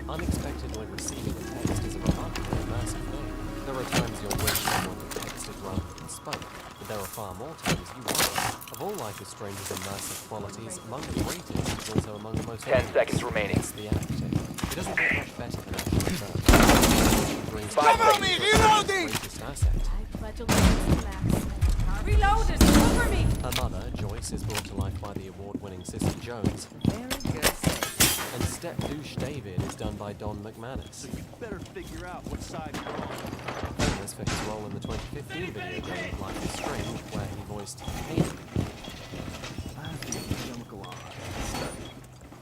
unexpectedly receiving a text is a remarkably immersive thing. There are times you'll wish someone had texted rather than spoke, but there are far more times you won't. Of all Life is Strange's immersive qualities, among the greatest is also among the most... 10 seconds remaining. It's the acting. It doesn't get much better than actually done. 5 seconds. Reloading! Greatest asset. I pledge allegiance to Max. Reloaded! Cover me! Her mother, Joyce, is brought to life by the award-winning Sissy Jones. Very good. And Step Douche David is done by Don McManus. So you better figure out what side you're on. Famous for his role in the 2015 video game Life is Strange, where he voiced Hayden.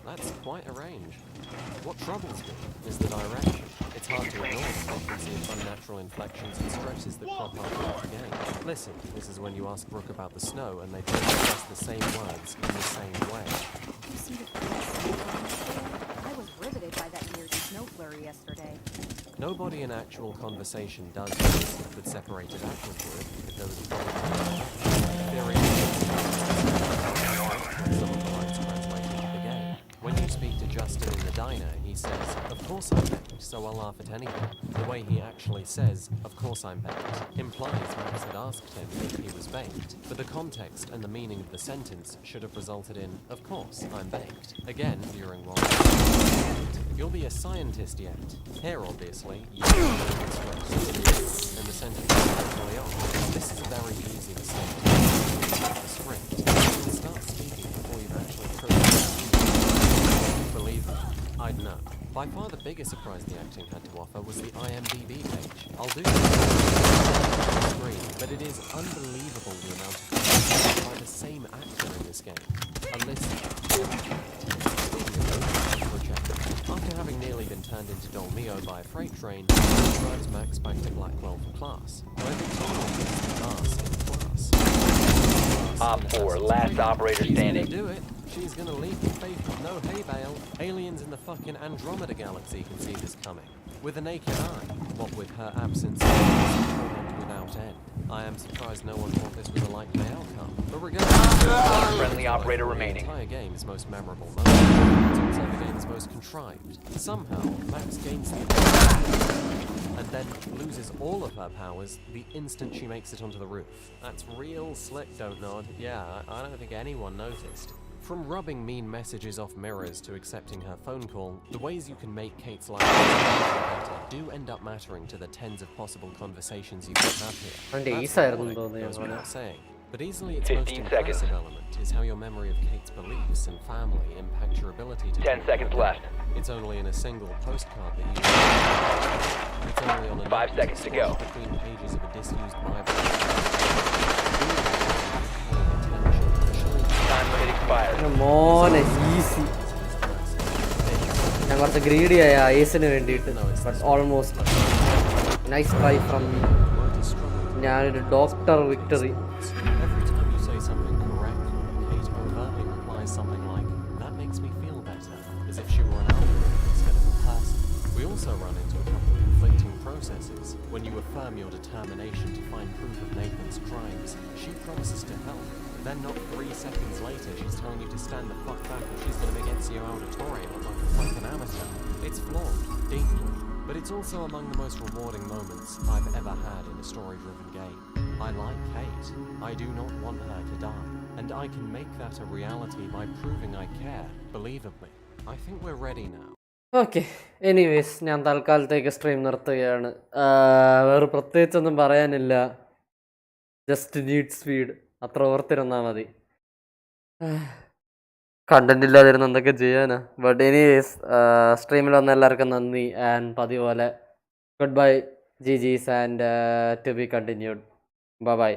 That's quite a range. What troubles me is the direction. It's hard to ignore the frequency of unnatural inflections and stresses that crop up throughout the game. Listen, this is when you ask Brooke about the snow and they both express the same words in the same way. You see the place? I was riveted by that weird snow flurry yesterday. Nobody in actual conversation does this that separated actors would, if there was a problem. Some of the lines translated to the game. When you speak to Justin in the diner, he says, "Of course I'm baked, so I'll laugh at anything." The way he actually says, "Of course I'm baked," implies Max had asked him if he was baked. But the context and the meaning of the sentence should have resulted in, "Of course I'm baked." Again, during one. You'll be a scientist yet. Here, obviously, you and the sentence is actually on. This is a very easy mistake. The script. You can start speaking before you've actually processed. Believe me, I'd know. By far the biggest surprise the acting had to offer was the IMDb page. I'll do that screen, but it is unbelievable the amount of content by the same actor in this game. A list. Speaking of those, projected. After having nearly been turned into Dolmio by a freight train, she drives Max back to Blackwell for class. However, Tom gets the ass in class. Op 4, last operator standing. She's gonna do it. She's gonna leave the faith with no hay bale. Aliens in the fucking Andromeda galaxy can see this coming. With a naked eye. What with her absence and without end. I am surprised no one thought this was a likely outcome. But regardless, Friendly operator remaining. The entire game's most memorable moment. It's also the game's most contrived. Somehow, Max gains the and then loses all of her powers the instant she makes it onto the roof. That's real slick, don't nod. Yeah, I don't think anyone noticed. From rubbing mean messages off mirrors to accepting her phone call, the ways you can make Kate's life better do end up mattering to the tens of possible conversations you can have here. That's ironic, goes without saying. But easily its most impressive element is how your memory of Kate's beliefs and family impact your ability to 10 seconds left. It's only in a single postcard that you it's only on a 5 seconds to go. Between pages of a disused Bible. Time limit expired. മോനെ easy ഞാൻ കുറച്ച് greedy ആയ ഐസിന് വേണ്ടിയിട്ട് but almost nice try from me ഞാനൊരു doctor victory Every time you say something correct, Kate overtly replies something like, "That makes me feel better," as if she were an algorithm instead of a person. We also run into a couple of conflicting processes. When you affirm your determination to find proof of Nathan's crimes, she promises to help. Then not 3 seconds later, she's telling you to stand the fuck back or she's going to make Ezio Auditore look like a fucking amateur. It's flawed, deeply, but it's also among the most rewarding moments I've ever had in a story-driven game. I like Kate. I do not want her to die. And I can make that a reality by proving I care, believably. I think we're ready now. Okay anyways ഞാൻ തൽക്കാലത്തേക്ക് stream നിർത്തുകയാണ്. വേറെ പ്രത്യേകിച്ചൊന്നും പറയാനില്ല. Just need speed അത്ര ഓർത്തിരുന്നാൽ മതി. Content ഇല്ലാതിരുന്ന് എന്തൊക്കെ ചെയ്യാനാ. ബട്ട് എനിവേസ് സ്ട്രീമിൽ വന്ന എല്ലാവർക്കും നന്ദി ആൻഡ് പതിവ് പോലെ ഗുഡ് ബൈ, ജി ജീസ് and to be continued. By.